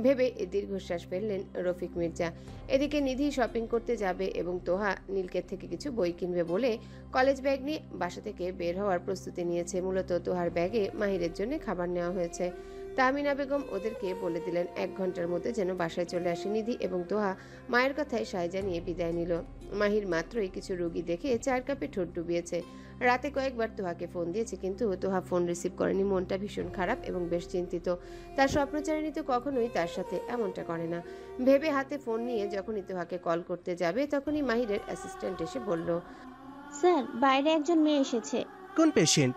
ভেবে দীর্ঘশ্বাস ফেললেন রফিক মির্জা। এদিকে নিধি শপিং করতে যাবে এবং তোহা নীলকের থেকে কিছু বই কিনবে বলে কলেজ ব্যাগ নিয়ে বাসা থেকে বের হওয়ার প্রস্তুতি নিয়েছে। মূলত তোহার ব্যাগে মাহিরের জন্য খাবার নেওয়া হয়েছে। তাহমিনা বেগম ওদেরকে বলে দিলেন 1 ঘন্টার মধ্যে যেন বাসায় চলে আসে নিধি এবং তোহা মায়ের কথায় সায় জানিয়ে বিদায় নিল। মাহির মাত্রই কিছু রোগী দেখে 4 কাপে ঠোঁট ডুবিয়েছে। রাতে কয়েকবার তোহাকে ফোন দিয়েছে, কিন্তু তোহা ফোন রিসিভ করেনি। মনটা ভীষণ খারাপ এবং বেশ চিন্তিত। তার স্বপ্নচারিণী তো কখনোই তার সাথে এমনটা করে না ভেবে হাতে ফোন নিয়ে যখনই তোহাকে কল করতে যাবে তখনই মাহিরের অ্যাসিস্ট্যান্ট এসে বলল, স্যার, বাইরে একজন মেয়ে এসেছে। কোন পেশেন্ট?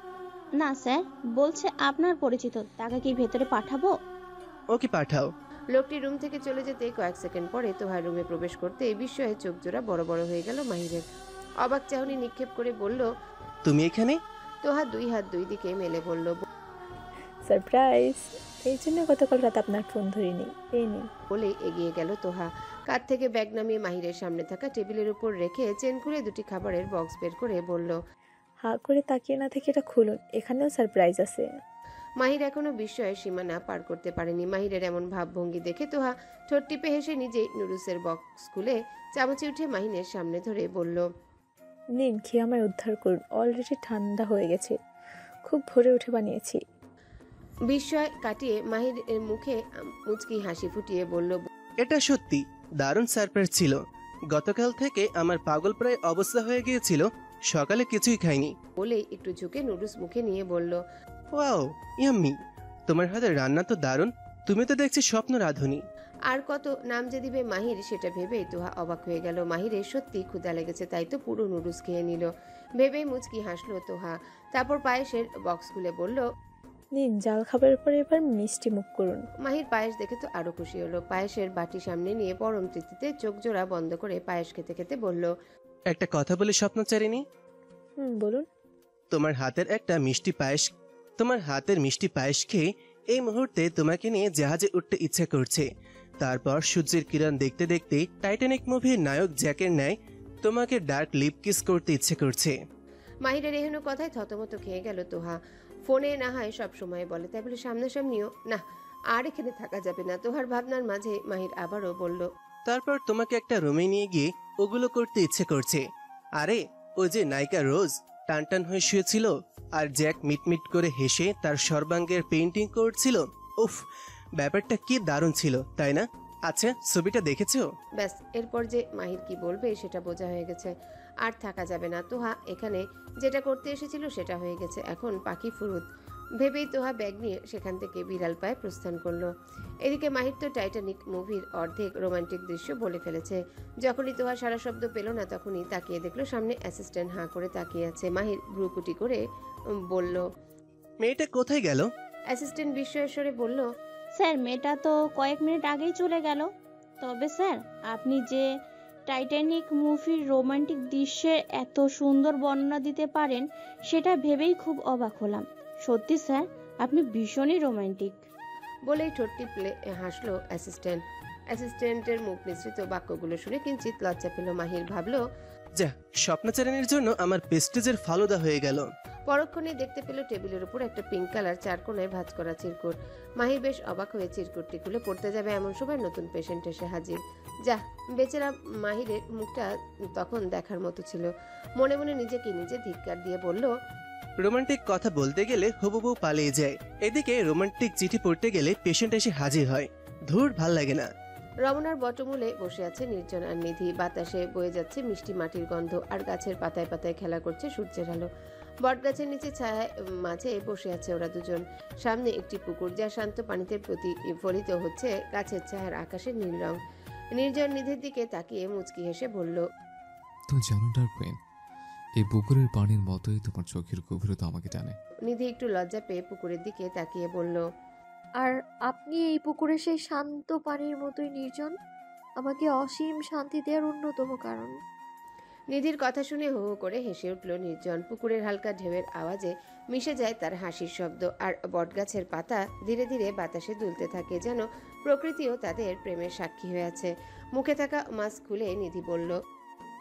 না স্যার, বলছে আপনার পরিচিত, তাকে কি ভেতরে পাঠাবো? ওকে পাঠাও। লোকটি রুম থেকে চলে যেতে কয়েক সেকেন্ড পরে তোহার রুমে প্রবেশ করতে বিস্ময়ে চোখ জোড়া বড় বড় হয়ে গেল মাহিরের। অবাক চাহনি নিক্ষেপ করে বলল, তুমি এখানে? তোহা 2 হাত 2 দিকে মেলে বলল, সারপ্রাইজ, এই জন্য গতকাল রাত আপনার ফোন ধরিনি। এই নিন। বলেই এগিয়ে গেল তোহা। কাঁধ থেকে ব্যাগ নামিয়ে মাহিরের সামনে থাকা টেবিলের উপর রেখে চেন খুলে দুটি খাবারের বক্স বের করে বলল, হা করে তাকিয়ে না থেকে এটা খুলুন, এখানেও সারপ্রাইজ আছে। মাহির এখনো বিস্ময়ের সীমানা পার করতে পারেনি। মাহিরের এমন ভাবভঙ্গি দেখে তোহা ঠোঁট টিপে হেসে নিজেই নুডলসের বক্স খুলে চামচে উঠে মাহিনের সামনে ধরে বলল, নিন, খেয়ে আমায় উদ্ধার করুন, অলরেডি ঠান্ডা হয়ে গেছে, খুব ভোরে উঠে বানিয়েছি। বিস্ময় কাটিয়ে মাহির মুখে মুচকি হাসি ফুটিয়ে বলল, এটা সত্যি দারুণ সারপ্রাইজ ছিল। গতকাল থেকে আমার পাগল প্রায় অবস্থা হয়ে গিয়েছিল, সকালে কিছুই খাইনি। বলেই একটু ঝুঁকে নুডলস মুখে নিয়ে বলল, ওয়াও, ইয়াম্মি, তোমার হাতের রান্না তো দারুণ। তুমি তো দেখছি স্বপ্ন রাঁধুনি। আর কত নাম যে দিবে মাহির সেটা ভেবেই তোহা অবাক হয়ে গেল। মাহিরের সত্যি ক্ষুধা লেগেছে, তাই তো পুরো নুডলস খেয়ে নিল। ভেবেই মুচকি হাসলো তোহা। তারপর পায়েসের বক্স খুলে বলল, নিন, জাল খাবারের পরে এবার মিষ্টি মুখ করুন। মাহির পায়েস দেখে তো আরো খুশি হলো। পায়েসের বাটি সামনে নিয়ে পরম তৃপ্তিতে চোখ জোড়া বন্ধ করে পায়েস খেতে খেতে বলল, একটা কথা বলি স্বপ্নচারিণী, বলুন। তোমার হাতের মিষ্টি পায়েস খেয়ে এই মুহূর্তে তোমাকে নিয়ে জাহাজে উঠতে ইচ্ছা করছে। তারপর সূর্যের কিরণ দেখতে দেখতে টাইটানিক মুভির নায়ক জ্যাকের ন্যায় তোমাকে ডার্ক লিপ কিস করতে ইচ্ছে করছে। মাহিরের এহেন কথায় থতমত খেয়ে গেল তোহা। ফোনে না হয় সব সময় বলে, তাই বলে সামনাসামনিও না। আর এখানে থাকা যাবে না। তোহার ভাবনার মাঝে মাহির আবারও বলল, তারপর তোমাকে একটা রুমে নিয়ে গিয়ে ওগুলো করতে ইচ্ছে করছে। আরে ওই যে নায়িকা রোজ টানটান হয়ে শুয়েছিল আর জ্যাক মিটমিট করে হেসে তার সর্বাঙ্গের পেইন্টিং করছিল। উফ, ব্যাপারটা কি দারুণ ছিল, তাই না? আচ্ছা, ছবিটা দেখেছো? ব্যাস, এরপর যে মাহির কি বলবে সেটা বোঝা হয়ে গেছে। আর থাকা যাবে না। তোহা এখানে যেটা করতে এসেছিল সেটা হয়ে গেছে, এখন পাখি ফুরুত ভেবেই তোহা ব্যাগ নিয়ে সেখান থেকে বিড়াল পায়ে প্রস্থান করলো। এদিকে মাহির তো টাইটানিক মুভির অর্ধেক রোমান্টিক দৃশ্য বলে ফেলেছে। যখনই তোহা সারা শব্দ পেল না, তখনই তাকিয়ে দেখলো সামনে অ্যাসিস্ট্যান্ট হাঁ করে তাকিয়ে আছে। মাহির ভ্রুকুটি করে বলল, মেয়েটা কোথায় গেল? অ্যাসিস্ট্যান্ট বিস্ময়ের স্বরে বলল, স্যার, মেয়েটা তো কয়েক মিনিট আগেই চলে গেল। তবে স্যার, আপনি যে টাইটানিক মুভির রোমান্টিক দৃশ্যের এত সুন্দর বর্ণনা দিতে পারেন সেটা ভেবেই খুব অবাক হলাম। সত্যি স্যার, আপনি ভীষণই রোমান্টিক। বলেই ঠোঁট টিপলে হাসলো অ্যাসিস্ট্যান্ট। অ্যাসিস্ট্যান্টের মুখ মিশ্রিত বাক্যগুলো শুনে কিঞ্চিত লজ্জা পেল মাহির। ভাবলো, যা, স্বপ্নচারিণীর জন্য আমার পেস্টেজের ফালুদা হয়ে গেল। পরক্ষণে দেখতে পেল টেবিলের উপর একটা পিঙ্ক কালার চার কোনায় ভাঁজ করা চিরকুট। মাহির বেশ অবাক হয়ে চিরকুটটি খুলে পড়তে যাবে এমন সময় নতুন পেশেন্ট এসে হাজির। যা, বেচারা মাহিরের মুখটা তখন দেখার মতো ছিল। মনে মনে নিজেকে নিজে ধিক্কার দিয়ে বলল, রোমান্টিক কথা বলতে গেলে হবু বউ পালিয়ে যায়, এদিকে রোমান্টিক চিঠি পড়তে গেলে পেশেন্ট এসে হাজির হয়। ধুর, ভাল লাগে না। রমনার বটমূলে বসে আছে নির্জন আর নিধি। বাতাসে বয়ে যাচ্ছে মিষ্টি মাটির গন্ধ, আর গাছের পাতায় পাতায় খেলা করছে সূর্যের আলো। বটগাছের নিচে ছায়া মাঝে বসে আছে ওরা দুজন। সামনে একটি পুকুর, যা শান্ত পানিতে প্রতিফলিত হচ্ছে গাছের ছায়ার আকাশের নীল রং। নির্জন নিধির দিকে তাকিয়ে মুচকি হেসে বলল, তুমি জানো ডার্কুইন, এই পুকুরের পানির মতোই তোমার চোখের গভীরতা আমাকে টানে। নিধি একটু লজ্জা পেয়ে পুকুরের দিকে তাকিয়ে বলল, আর আপনি এই পুকুরে সেই শান্ত পানির মতোই নির্জন, আমাকে অসীম শান্তি দেওয়ার অন্যতম কারণ। নিধির কথা শুনে হো হো করে হেসে উঠল নির্জন। পুকুরের হালকা ঢেউয়ের আওয়াজে মিশে যায় তার হাসির শব্দ, আর বটগাছের পাতা ধীরে ধীরে বাতাসে দুলতে থাকে, যেন প্রকৃতিও তাদের প্রেমের সাক্ষী হয়ে আছে। মুখে থাকা মাস্ক খুলে নিধি বলল,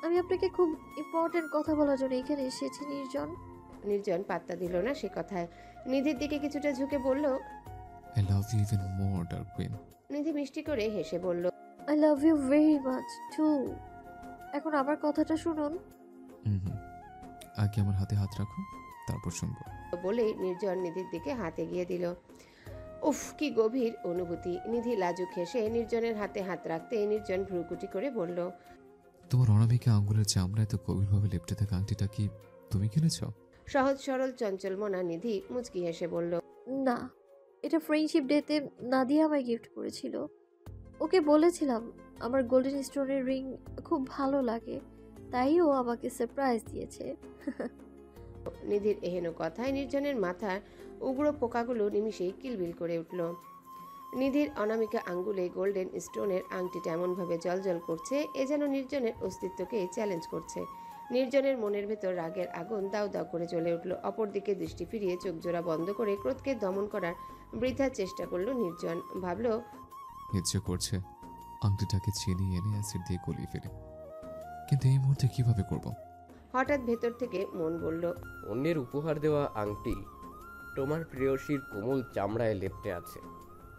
আমি আপনাকে খুব ইম্পর্টেন্ট কথা বলার জন্য এখানে এসেছি নির্জন। নির্জন পাত্তা দিল না সে কথায়। নিধির দিকে কিছুটা ঝুঁকে বলল, I love you even more, ডার্কুইন। নিধি মিষ্টি করে হেসে বলল, I love you very much too. এখন আমার কথাটা শুনুন। আগে আমার হাতে হাত রাখো, তারপর শুনবো। বলেই নির্জন নিধির দিকে হাত এগিয়ে দিল। উফ, কি গভীর অনুভূতি। নিধি লাজুক হেসে নির্জনের হাতে হাত রাখতে নির্জন ভ্রুকুটি করে বলল, তোমার অনামিকা আঙ্গুলের চামড়ায় এত গভীরভাবে লেপ্টে থাকা আংটিটা কি তুমি কিনেছ? সহজ সরল চঞ্চল মনা নিধি মুচকি হেসে বলল, না, এটা ফ্রেন্ডশিপ ডেতে নাদিয়া আমায় গিফট করেছিল। ওকে বলেছিলাম আমার গোল্ডেন স্টোনের রিং খুব ভালো লাগে, তাই ও আমাকে সারপ্রাইজ দিয়েছে। নিধির এহেন কথায় নির্জনের মাথার উগ্র পোকাগুলো নিমিষেই কিলবিল করে উঠল। নিধির অনামিকা আঙ্গুলে গোল্ডেন স্টোনের আংটিটা এমনভাবে জলজল করছে, এ যেন নির্জনের অস্তিত্বকে চ্যালেঞ্জ করছে। নির্জনের মনের ভেতর রাগের আগুন দাউ দাউ করে জ্বলে উঠল। অপরদিকে দৃষ্টি ফিরিয়ে চোখ জোড়া বন্ধ করে ক্রোধকে দমন করার বৃথা চেষ্টা করলো নির্জন। ভাবল, ইচ্ছে করছে আংটিটাকে চিনি এনে অ্যাসিড দিয়ে গলিয়ে ফেলি, কিন্তু এই মুহূর্তে কিভাবে করব? হঠাৎ ভেতর থেকে মন বলল, অন্যের উপহার দেওয়া আংটি তোমার প্রেয়সীর কোমল চামড়ায় লেপ্টে আছে,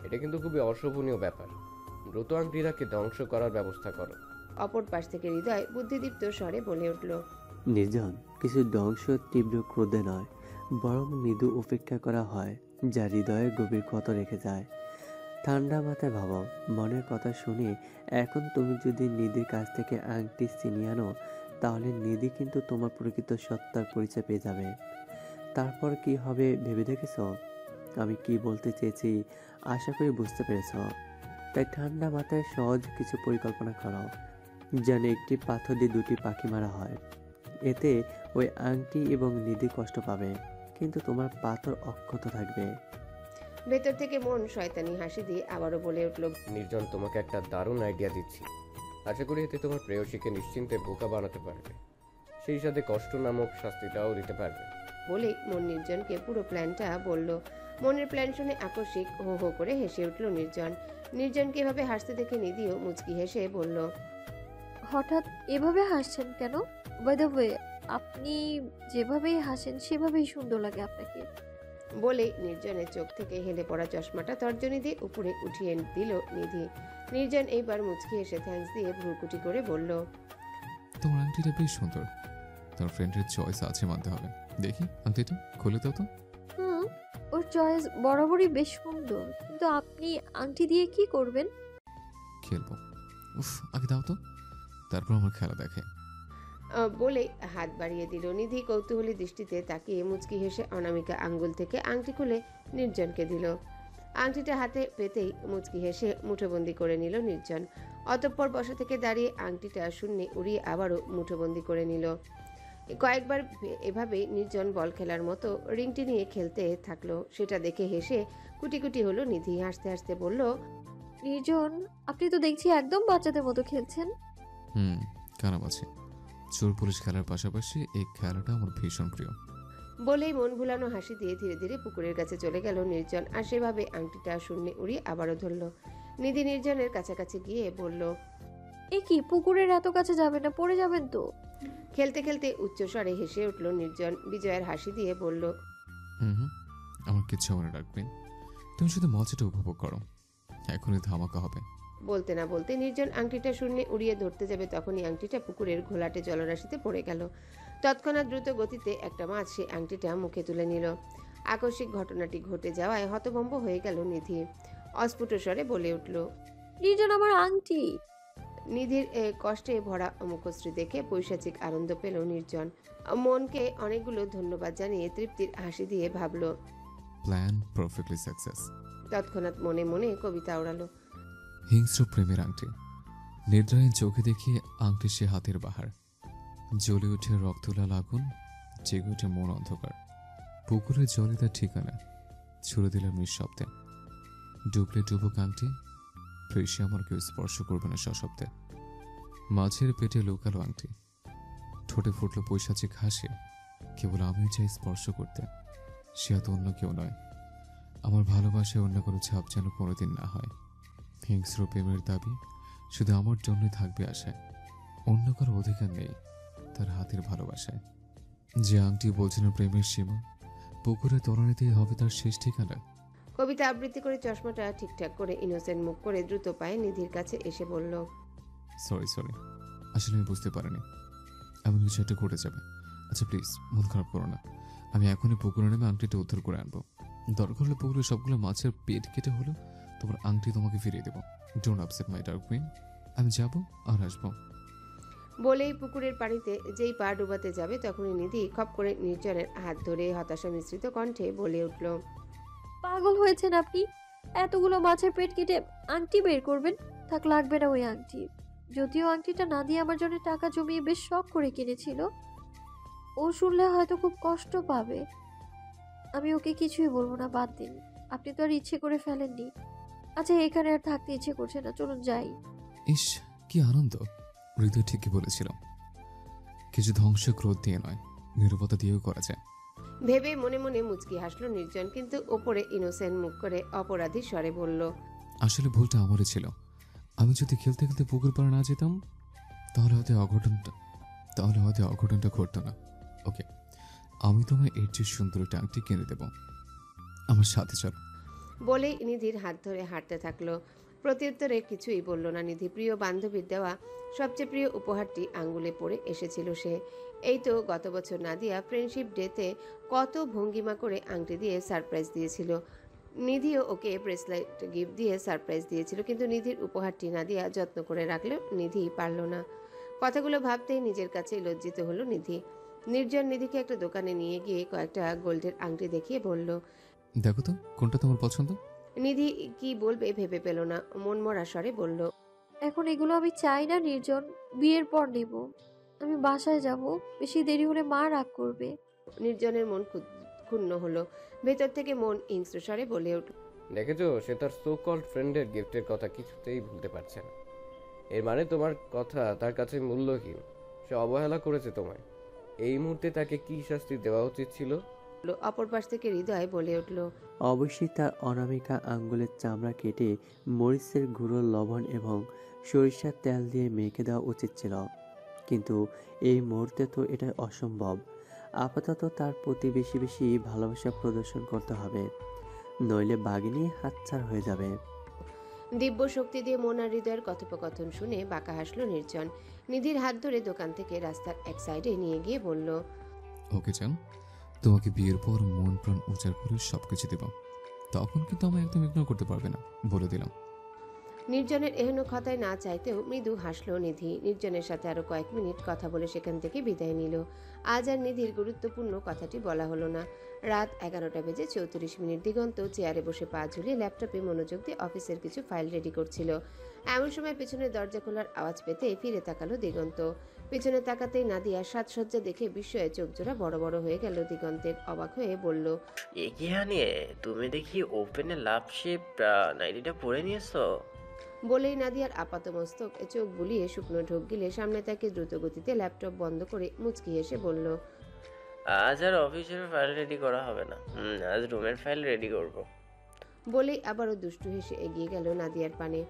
এটা কিন্তু খুবই অশোভনীয় ব্যাপার। দ্রুত আংটিটাকে ধ্বংস করার ব্যবস্থা করো। অপর পাশ থেকে হৃদয় বুদ্ধিদীপ্ত স্বরে বলে উঠল, নির্জন, কিছু ধ্বংস তীব্র ক্রোধে নয়, বরং মৃদু উপেক্ষা করা হয়, যা হৃদয়ে গভীর ক্ষত রেখে যায়। ঠান্ডা মাথায় ভাবাও, মনের কথা শুনে এখন তুমি যদি নিধির কাছ থেকে আংটি ছিনিয়ে আনো, তাহলে নিধি কিন্তু তোমার প্রকৃত সত্তার পরিচয় পেয়ে যাবে। তারপর কি হবে ভেবে দেখেছ? আমি কি বলতে চেয়েছি আশা করি বুঝতে পেরেছ। তাই ঠান্ডা মাথায় সহজ কিছু পরিকল্পনা করো, যেন একটি পাথর দিয়ে দুটি পাখি মারা হয়। এতে ওই আংটি এবং নিধি কষ্ট পাবে, কিন্তু তোমার পাথর অক্ষত থাকবে। ভেতর থেকে মন শয়তানি হাসি দিয়ে আবারও বলে উঠল, নির্জন, তোমাকে একটা দারুণ আইডিয়া দিচ্ছি। আশা করি এতে তোমার প্রেয়সীকে নিশ্চিন্তে বোকা বানাতে পারবে, সেই সাথে কষ্ট নামক শাস্তিটাও দিতে পারবে। বলে মন নির্জনকে পুরো প্ল্যানটা বলল। মনের প্ল্যান শুনে আকস্মিক হো হো করে হেসে উঠল নির্জন। নির্জনকে এভাবে হাসতে দেখে নিধিও মুচকি হেসে বলল, হঠাৎ এভাবে হাসছেন কেন? বাই দ্য ওয়ে, আপনি যেভাবেই হাসেন সেভাবেই সুন্দর লাগে আপনাকে। বলে নির্জনের চোখ থেকে হেলে পড়া চশমাটা তর্জনী দিয়ে উপরে উঠিয়ে দিল নিধি। নির্জন এইবার মুচকি হেসে থ্যাঙ্কস দিয়ে ভ্রুকুটি করে বলল, তোমার আংটিটা বেশ সুন্দর। তোমার ফ্রেন্ডের চয়েস আছে মানতে হবে। দেখি আংটিটা খুলে দাও তো। ওর চয়েস বরাবরই বেশ সুন্দর, কিন্তু আপনি আংটি দিয়ে কি করবেন? খেলবো। উফ, আগে দাও তো, তারপর আমার খেলা দেখে। বলে হাত বাড়িয়ে দিল। নিধি কৌতূহলী দৃষ্টিতে তাকিয়ে মুচকি হেসে অনামিকা আঙ্গুল থেকে আংটি খুলে নির্জনকে দিল। আংটিটা হাতে পেতেই মুচকি হেসে মুঠোবন্দি করে নিল নির্জন। অতঃপর বসা থেকে দাঁড়িয়ে আংটিটা শূন্যে উড়িয়ে আবারও মুঠোবন্দি করে নিল। কয়েকবার এভাবেই নির্জন বল খেলার মতো রিংটি নিয়ে খেলতে থাকলো। সেটা দেখে হেসে কুটি কুটি হলো নিধি। হাসতে হাসতে বলল, নির্জন, আপনি তো দেখছি একদম বাচ্চাদের মতো খেলছেন। কারণ আছে, চোর পুলিশ খেলার পাশাপাশি এই খেলাটা আমার ভীষণ প্রিয়। বলেই মন ভুলানো হাসি দিয়ে ধীরে ধীরে পুকুরের কাছে চলে গেল নির্জন। আর সেভাবে আংটিটা শূন্যে উড়িয়ে আবারও ধরল। নিধি নির্জনের কাছাকাছি গিয়ে বলল, এ কি, পুকুরের এত কাছে যাবেন না, পড়ে যাবেন তো। খেলতে খেলতে উচ্চস্বরে হেসে উঠল নির্জন। বিজয়ের হাসি দিয়ে বলল, আমার কিচ্ছু মনে রাখবেন, তুমি শুধু মজাটা উপভোগ করো, এখনই ধামাকা হবে। বলতে না বলতে নির্জন আংটিটা শূন্যে উড়িয়ে ধরতে যাবে, তখনই আংটিটা পুকুরের ঘোলাটে জলরাশিতে পড়ে গেল। তৎক্ষণাৎ দ্রুত গতিতে একটা মাছ সে আংটিটা মুখে তুলে নিল। আকস্মিক ঘটনাটি ঘটে যাওয়ায় হতভম্ব হয়ে গেল নিধি। অস্ফুট স্বরে বলে উঠল, নির্জন, আমার আংটি। নিধির কষ্টে ভরা মুখশ্রী দেখে পৈশাচিক আনন্দ পেল নির্জন। মনকে অনেকগুলো ধন্যবাদ জানিয়ে তৃপ্তির হাসি দিয়ে ভাবল, প্ল্যান পারফেক্টলি সাকসেস। তৎক্ষণাৎ মনে মনে কবিতা ওড়ালো, হিংস্র প্রেমের আংটি। নিদ্রায় চোখে দেখি আংটি সে হাতের বাহার। জ্বলে উঠে রক্তলাল আগুন, জেগে উঠে মন অন্ধকার। পুকুরের জলে তার ঠিকানা, ছুড়ে দিলাম নিঃশব্দে। ডুবলে ডুবুক আংটি, ফ্রেশে আমার কেউ স্পর্শ করবে না সশব্দে। মাছের পেটে লুকালো আংটি, ঠোঁটে ফুটলো পৈশাচিক হাসি। কেবল আমি চাই স্পর্শ করতে, সে এত অন্য কেউ নয়। আমার ভালোবাসায় অন্য কোনো ছাপ যেন কোনোদিন না হয়। হিংস্র প্রেমের দাবি শুধু আমার জন্যই থাকবে আশায়। অন্য কারো অধিকার নেই তার হাতের ভালোবাসায়। যে আংটি বলছে না প্রেমের সীমা, পুকুরে তরণীতেই হবে তার শেষ ঠিকানা। কবিতা আবৃত্তি করে চশমাটা ঠিকঠাক করে ইনোসেন্ট মুখ করে দ্রুত পায়ে নিধির কাছে এসে বলল, সরি, আসলে আমি বুঝতে পারিনি এমন কিছু একটা ঘটে যাবে। আচ্ছা প্লিজ মন খারাপ করো না, আমি এখনই পুকুরে নেমে আংটিটা উদ্ধার করে আনবো। দরকার হলে পুকুরে সবগুলো মাছের পেট কেটে হলেও তোমার আংটি তোমাকে ফিরিয়ে দেবো। Don't upset my dark queen. আমি যাবো আর আসবো। বলেই পুকুরের পানিতে যেই পা ডুবাতে যাবে, তখনই নিধি খপ করে নির্জনের হাত ধরে হতাশা মিশ্রিত কণ্ঠে বলে উঠল, পাগল হয়েছেন আপনি? এতগুলো মাছের পেট কেটে আংটি বের করবেন? থাক, লাগবে না ওই আংটি। যদিও আংটিটা না দিয়ে আমার জন্য টাকা জমিয়ে বেশ শখ করে কিনেছিল। ও শুনলে হয়তো খুব কষ্ট পাবে। আমি ওকে কিছুই বলবো না, বাদ দিন। আপনি তো আর ইচ্ছে করে ফেলেননি। আচ্ছা, এখানে আর থাকতে ইচ্ছে করছে না, চলুন যাই। ইস, কি আনন্দ! হৃদয় ঠিকই বলেছিল, কিছু ধ্বংস ক্রোধ দিয়ে নয়, নীরবতা দিয়েও করা যায়। ভেবে মনে মনে মুচকি হাসলো নির্জন, কিন্তু ওপরে ইনোসেন্ট মুখ করে অপরাধী স্বরে বলল, আসলে ভুলটা আমারই ছিল। আমি যদি খেলতে খেলতে পুকুর পাড়ে না যেতাম, তাহলে হয়তো অঘটনটা ঘটতো না। ওকে, আমি তোমায় এর চেয়ে সুন্দর একটা আংটি কিনে দেব, আমার সাথে চলো। বলেই নিধির হাত ধরে হাঁটতে থাকলো। প্রত্যুত্তরে কিছুই বলল না নিধি। প্রিয় বান্ধবীর দেওয়া সবচেয়ে প্রিয় উপহারটি আঙ্গুলে পড়ে এসেছিল সে। এই তো গত বছর নাদিয়া ফ্রেন্ডশিপ ডেতে কত ভঙ্গিমা করে আংটি দিয়ে সারপ্রাইজ দিয়েছিল। নিধিও ওকে ব্রেসলেট গিফট দিয়ে সারপ্রাইজ দিয়েছিল, কিন্তু নিধির উপহারটি নাদিয়া যত্ন করে রাখলেও নিধি পারল না। কথাগুলো ভাবতেই নিজের কাছে লজ্জিত হলো নিধি। নির্জন নিধিকে একটা দোকানে নিয়ে গিয়ে কয়েকটা গোল্ডের আংটি দেখিয়ে বলল, দেখো তো কোনটা তোমার পছন্দ। নিধি কি বলবে ভেবে পেল না, মনমরা স্বরে বলল, এখন এগুলো আমি চাই না নির্জন, বিয়ের পর নেব। আমি বাসায় যাব, বেশি দেরি হলে মা রাগ করবে। নির্জনের মন ক্ষুণ্ণ হলো। ভেতর থেকে মন হিংস্র স্বরে বলে উঠল, দেখেছো, সে তার সো কল্ড ফ্রেন্ডের গিফটের কথা কিছুতেই ভুলতে পারছে না। এর মানে তোমার কথা তার কাছে মূল্যহীন। সে অবহেলা করেছে তোমায়। এই মুহূর্তে তাকে কি শাস্তি দেওয়া উচিত ছিল? অপর পাশ থেকে হৃদয় বলে উঠল, অবশ্যই তার অনামিকা আঙ্গুলের চামড়া কেটে মরিচের গুঁড়ো, লবণ এবং সরিষার তেল দিয়ে মেখে দেওয়া উচিত ছিল, কিন্তু এই মুহূর্তে তো এটা অসম্ভব। আপাতত তার প্রতি বেশি বেশি ভালোবাসা প্রদর্শন করতে হবে, নইলে বাঘিনী হাতছাড়া হয়ে যাবে। দিব্য শক্তি দিয়ে মন আর হৃদয়ের কথোপকথন শুনে বাঁকা হাসলো নির্জন। নিধির হাত ধরে দোকান থেকে রাস্তার এক সাইডে নিয়ে গিয়ে বলল, ওকে চান, তোমাকে বিয়ের পর মন প্রাণ উজাড় করে সবকিছু দেব, তখন কিন্তু আমায় একদম ইগনোর করতে পারবে না, বলে দিলাম। নির্জনের এহেন কথায় না চাইতেও মৃদু হাসলো নিধি। নির্জনের সাথে আরো কয়েক মিনিট কথা বলে সেখান থেকে বিদায় নিল। আজ আর নিধির গুরুত্বপূর্ণ কথাটি বলা হলো না। রাত 11:34। দিগন্ত চেয়ারে বসে পা ঝুলিয়ে ল্যাপটপে মনোযোগ দিয়ে অফিসের কিছু ফাইল রেডি করছিল। এমন সময় পেছনের দরজা খোলার আওয়াজ পেতে ফিরে তাকালো দিগন্ত। পেছনে তাকাতেই নাদিয়ার সাজসজ্জা দেখে বিস্ময়ে চোখ জোড়া বড় বড় হয়ে গেল দিগন্তের। অবাক হয়ে বলল, এখানে তুমি দেখি ওপেনে লাভ শেপ নাইটিটা পরে নিয়েছো। বলেই নাদিয়ার আপাতমস্তক চোখ বুলিয়ে শুকনো ঢোক গিলে সামনে তাকে দ্রুত গতিতে ল্যাপটপ বন্ধ করে মুচকি হেসে বলল, আজ আর অফিসের ফাইল রেডি করা হবে না, আজ রুমের ফাইল রেডি করব। বলেই আবারও দুষ্টু হেসে এগিয়ে গেল নাদিয়ার পানে।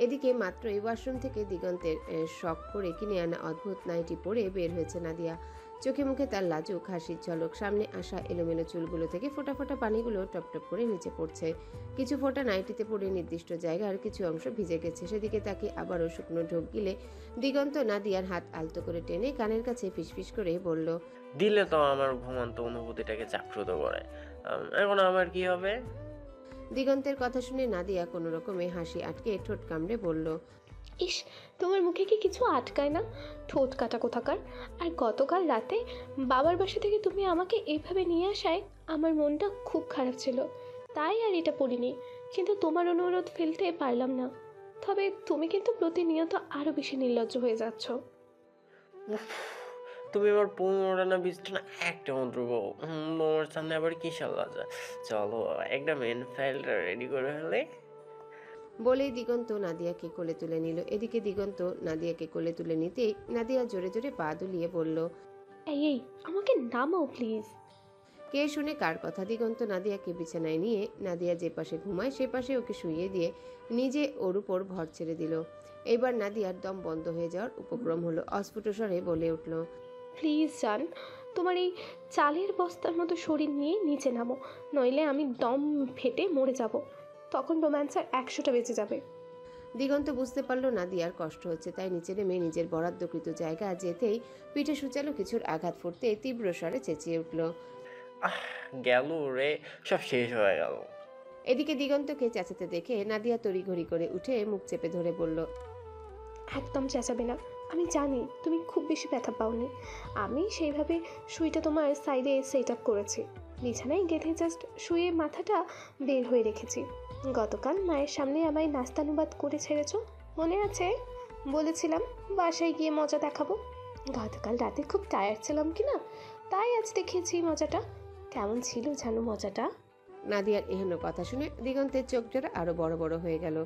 এদিকে মাত্রই ওয়াশরুম থেকে দিগন্তের শখ করে কিনে আনা অদ্ভুত নাইটি পরে বের হয়েছে নাদিয়া। চোখে মুখে তার লাজুক হাসির ঝলক। সামনে আসা এলোমেলো চুলগুলো থেকে ফোঁটা ফোঁটা পানিগুলো টপটপ করে নিচে পড়ছে। কিছু ফোঁটা নাইটিতে পড়ে নির্দিষ্ট জায়গার কিছু অংশ ভিজে গেছে। সেদিকে তাকে আবারও শুকনো ঢোক গিলে দিগন্ত নাদিয়ার হাত আলতো করে টেনে কানের কাছে ফিসফিস করে বলল, দিলে তো আমার ঘুমান্ত অনুভূতিটাকে জাগ্রত করে। এখন আমার কি হবে? দিগন্তের কথা শুনে নাদিয়া কোনো রকমে হাসি আটকে ঠোঁট কামড়ে বলল, ইস, তোমার মুখে কি কিছু আটকায় না? ঠোঁট কাটা কোথাকার। আর গতকাল রাতে বাবার বাসা থেকে তুমি আমাকে এইভাবে নিয়ে আসায় আমার মনটা খুব খারাপ ছিল, তাই আর এটা পড়িনি। কিন্তু তোমার অনুরোধ ফেলতে পারলাম না। তবে তুমি কিন্তু প্রতিনিয়ত আরও বেশি নির্লজ্জ হয়ে যাচ্ছ। তুমি আবার 15টা না 20টা না একটা মাত্র বউ, তোমার সামনে আবার কি সাল্লাজা। চলো একটা মেন ফাইলটা রেডি করে ফেলে। বলেই দিগন্ত নাদিয়াকে কোলে তুলে নিল। এদিকে দিগন্ত নাদিয়াকে কোলে তুলে নিতেই নাদিয়া জোরে জোরে পা দুলিয়ে বলল, এই আমাকে নামাও প্লিজ। কে শুনে কার কথা? দিগন্ত নাদিয়াকে বিছানায় নিয়ে নাদিয়া যে পাশে ঘুমায় সে পাশে ওকে শুইয়ে দিয়ে নিজে ওর উপর ভর ছেড়ে দিল। এবার নাদিয়ার দম বন্ধ হয়ে যাওয়ার উপক্রম হলো। অস্ফুট স্বরে বলে উঠল, প্লিজ জান, তোমার এই চালের বস্তার মতো শরীর নিয়ে নিচে নামো, নইলে আমি দম ফেটে মরে যাব। তখন রোম্যান্সার 100টা বেঁচে যাবে। দিগন্ত বুঝতে পারলো নাদিয়ার কষ্ট হচ্ছে, তাই নিচে নেমে নিজের বরাদ্দকৃত জায়গা যেতেই পিঠে সুচালো কিছুর আঘাত ফুটতে তীব্র স্বরে চেঁচিয়ে উঠল, গেল রে, সব শেষ হয়ে গেল। এদিকে দিগন্তকে চেঁচাতে দেখে নাদিয়া তড়িঘড়ি করে উঠে মুখ চেপে ধরে বলল, একদম চেঁচাবে না। আমি জানি তুমি খুব বেশি ব্যথা পাওনি। আমি সেইভাবে সুইটা তোমার সাইডে সেট আপ করেছি। বিছানায় গেঁথে জাস্ট শুয়ে মাথাটা বের হয়ে রেখেছি। গতকাল মায়ের সামনে আমায় নাস্তানুবাদ করে ছেড়েছ, মনে আছে? বলেছিলাম বাসায় গিয়ে মজা দেখাবো। গতকাল রাতে খুব টায়ার্ড ছিলাম কি না, তাই আজ দেখিয়েছি মজাটা। কেমন ছিল জানো মজাটা? নাদিয়ার এহেন কথা শুনে দিগন্তের চোখ জোড়া আরো বড় বড় হয়ে গেল।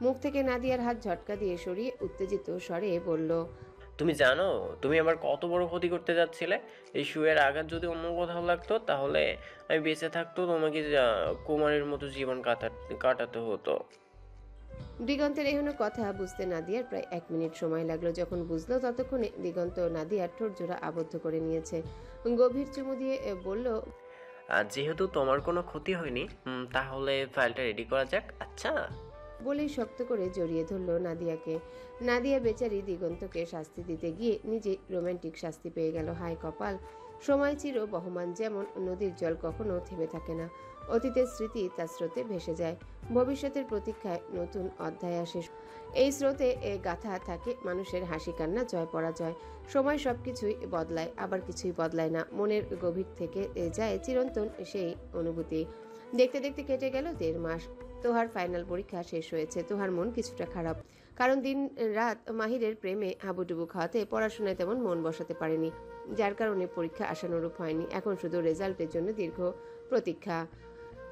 মুখ থেকে নাদিয়ার হাত ঝটকা দিয়ে সরিয়ে উত্তেজিত স্বরে বলল, তুমি জানো তুমি আমার কত বড় ক্ষতি করতে যাচ্ছিলে? এই শুয়ের আঘাত যদি অন্য কোথাও লাগতো তাহলে আমি বেঁচে থাকতো তোমাকে কুমারের মতো জীবন কাটাতে হতো। দিগন্তের এহেন কথা বুঝতে নাদিয়ার প্রায় 1 মিনিট সময় লাগলো। যখন বুঝলো ততক্ষণে দিগন্ত নাদিয়ার ঠোঁট জোড়া আবদ্ধ করে নিয়েছে। গভীর চুমু দিয়ে বলল, আর যেহেতু তোমার কোনো ক্ষতি হয়নি, তাহলে ফাইলটা রেডি করা যাক। আচ্ছা? বলেই শক্ত করে জড়িয়ে ধরলো নাদিয়াকে। নাদিয়া বেচারি দিগন্তকে শাস্তি দিতে গিয়ে নিজে রোমান্টিক শাস্তি পেয়ে গেল। হায় কপাল! সময় চির বহমান, যেমন নদীর জল কখনো থেমে থাকে না। অতীতের স্মৃতি তার স্রোতে ভেসে যায়, ভবিষ্যতের প্রতীক্ষায় নতুন অধ্যায় আসে। এই স্রোতে গাথা থাকে মানুষের হাসি কান্না, জয় পরাজয়। সময় সবকিছুই বদলায়, আবার কিছুই বদলায় না। মনের গভীর থেকে যায় চিরন্তন সেই অনুভূতি। দেখতে দেখতে কেটে গেল 1.5 মাস। তোহার ফাইনাল পরীক্ষা শেষ হয়েছে। তোহার মন কিছুটা খারাপ, কারণ দিন রাত মাহিরের প্রেমে হাবুডুবু খাওয়াতে পড়াশোনায় তেমন মন বসাতে পারেনি, যার কারণে পরীক্ষা আশানুরূপ হয়নি। এখন শুধু রেজাল্টের জন্য দীর্ঘ প্রতীক্ষা।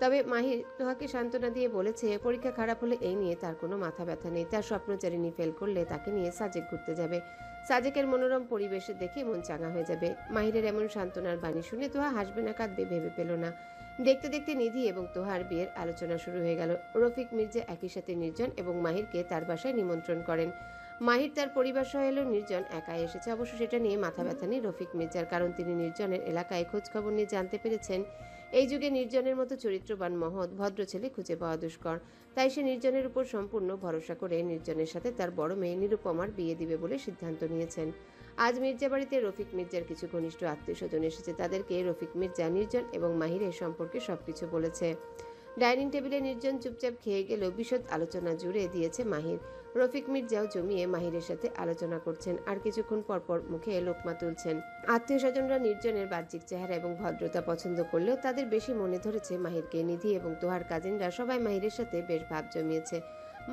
তবে মাহির তোহাকে সান্ত্বনা দিয়ে বলেছে পরীক্ষা খারাপ হলে এই নিয়ে তার কোনো মাথা ব্যথা নেই। তার স্বপ্নচারিণী ফেল করলে তাকে নিয়ে সাজেক ঘুরতে যাবে। সাজেকের মনোরম পরিবেশে দেখে মন চাঙা হয়ে যাবে। মাহিরের এমন সান্ত্বনার বাণী শুনে তোহা হাসবে না কাঁদবে ভেবে পেল না। দেখতে দেখতে নিধি এবং তোহার বিয়ের আলোচনা শুরু হয়ে গেল। রফিক মির্জা একই সাথে নির্জন এবং মাহিরকে তার বাসায় নিমন্ত্রণ করেন। মাহির তার পরিবার সহ এলেও নির্জন একাই এসেছে। অবশ্য সেটা নিয়ে মাথা ব্যথা নেই রফিক মির্জার, কারণ তিনি নির্জনের এলাকায় খোঁজখবর নিয়ে জানতে পেরেছেন এই যুগে নির্জনের মতো চরিত্রবান মহৎ ভদ্র ছেলে খুঁজে পাওয়া দুষ্কর। তাই সে নির্জনের উপর সম্পূর্ণ ভরসা করে নির্জনের সাথে তার বড় মেয়ে নিরুপমার বিয়ে দিবে বলে সিদ্ধান্ত নিয়েছেন। আজ মির্জা বাড়িতে রফিক মির্জার কিছু ঘনিষ্ঠ আত্মীয় স্বজন এসেছে। তাদেরকে রফিক মির্জা নির্জন এবং মাহিরের সম্পর্কে সবকিছু বলেছে। ডাইনিং টেবিলে নির্জন চুপচাপ খেয়ে গেলেও বিশদ আলোচনা জুড়ে দিয়েছে মাহির। রফিক মির্জাও জমিয়ে মাহিরের সাথে আলোচনা করছেন, আর কিছুক্ষণ পরপর মুখে লোকমা তুলছেন। আত্মীয় স্বজনরা নির্জনের বাহ্যিক চেহারা এবং ভদ্রতা পছন্দ করলেও তাদের বেশি মনে ধরেছে মাহিরকে। নিধি এবং তোহার কাজিনরা সবাই মাহিরের সাথে বেশ ভাব জমিয়েছে।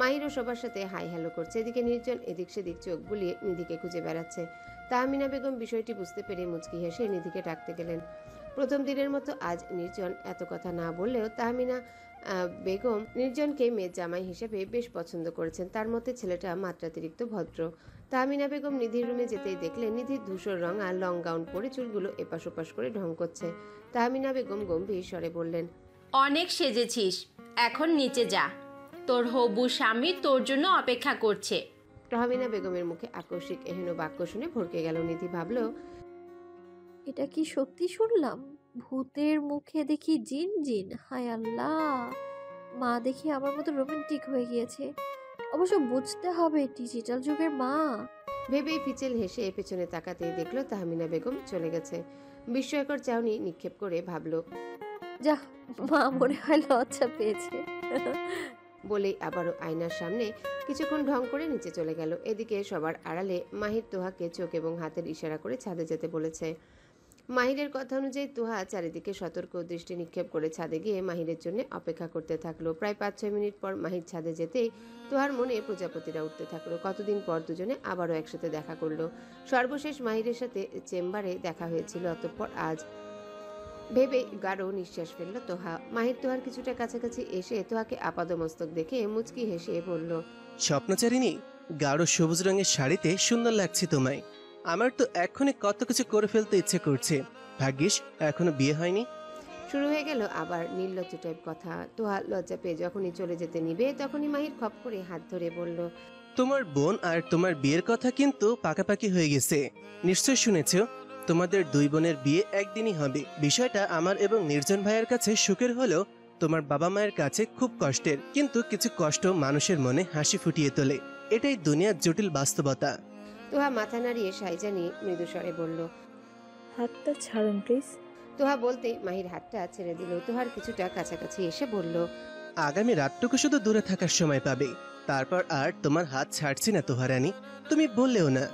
মাহিরও সবার সাথে হাই হ্যালো করছে। এদিকে নির্জন এদিক সেদিক চোখ বুলিয়ে নিধিকে খুঁজে বেড়াচ্ছে। তাহমিনা বেগম বিষয়টি বুঝতে পেরে মুচকি হেসে নিধিকে ডাকতে গেলেন। প্রথম দিনের মতো আজ নির্জন এত কথা না বললেও তাহমিনা বেগম নির্জনকে মেয়ের জামাই হিসেবে বেশ পছন্দ করেছেন। তার মতে ছেলেটা মাত্রাতিরিক্ত ভদ্র। তাহমিনা বেগম নিধির রুমে যেতেই দেখলেন নিধির ধূসর রং আর লং গাউন পরে চুলগুলো এপাশ ওপাশ করে ঢং করছে। তাহমিনা বেগম গম্ভীর স্বরে বললেন, অনেক সেজেছিস, এখন নিচে যা, তোর হবু স্বামী তোর জন্য অপেক্ষা করছে। তাহমিনা বেগমের মুখে আকস্মিক এহেন বাক্য শুনে ভরকে গেল। নিধি ভাবল, এটা কি সত্যি শুনলাম? ভূতের মুখে দেখি জিন জিন, হায় আল্লাহ! মা দেখি আমার মতো রোমান্টিক হয়ে গিয়েছে। অবশ্য বুঝতে হবে ডিজিটাল যুগের মা। ভেবেই ফিচেল হেসে পেছনে তাকাতেই দেখলো তাহমিনা বেগম চলে গেছে। বিস্ময়কর চাউনি নিক্ষেপ করে ভাবল, যা, মা মনে হয় লজ্জা পেয়েছে। বলেই আবারও আয়নার সামনে কিছুক্ষণ ঢং করে নিচে চলে গেল। এদিকে সবার আড়ালে মাহির তোহাকে চোখ এবং হাতের ইশারা করে ছাদে যেতে বলেছে। মাহিরের কথা অনুযায়ী তোহা চারিদিকে সতর্ক দৃষ্টি নিক্ষেপ করে ছাদে গিয়ে মাহিরের জন্য অপেক্ষা করতে থাকলো। প্রায় 5-6 মিনিট পর মাহির ছাদে যেতেই তোহার মনে প্রজাপতিরা উঠতে থাকলো। কতদিন পর দুজনে আবারও একসাথে দেখা করলো। সর্বশেষ মাহিরের সাথে চেম্বারে দেখা হয়েছিল, অতঃপর আজ। ভেবে গাঢ় নিঃশ্বাস ফেলল তোহা। মাহির তোহার কিছুটা কাছাকাছি এসে তোহাকে আপাদমস্তক দেখে মুচকি হেসে বলল, স্বপ্নচারিণী, গাঢ় সবুজ রঙের শাড়িতে সুন্দর লাগছে তোমায়। আমার তো এখনই কত কিছু করে ফেলতে ইচ্ছে করছে। ভাগ্যিস এখনো বিয়ে হয়নি। শুরু হয়ে গেল আবার নির্লজ্জ টাইপ কথা। তোহা লজ্জা পেয়ে যখনই চলে যেতে নিবে তখনই মাহির খপ করে হাত ধরে বলল, তোমার বোন আর তোমার বিয়ের কথা কিন্তু পাকাপাকি হয়ে গেছে। নিশ্চয় শুনেছ তোমাদের দুই বোনের বিয়ে একদিনই হবে। বিষয়টা আমার এবং নির্জন ভাইয়ের কাছে সুখের হলেও তোমার বাবা মায়ের কাছে খুব কষ্টের। কিন্তু কিছু কষ্ট মানুষের মনে হাসি ফুটিয়ে তোলে, এটাই দুনিয়ার জটিল বাস্তবতা। তোহা মাথা নাড়িয়ে সাই জানিয়ে মৃদু স্বরে বলল, হাতটা ছাড়ুন প্লিজ। তোহা বলতে মাহির হাতটা ছেড়ে দিল। তোহার কিছুটা কাছাকাছি এসে বলল, আগামী রাতটুকু শুধু দূরে থাকার সময় পাবে, তারপর আর তোমার হাত ছাড়ছি না তোহারানি, তুমি বললেও না।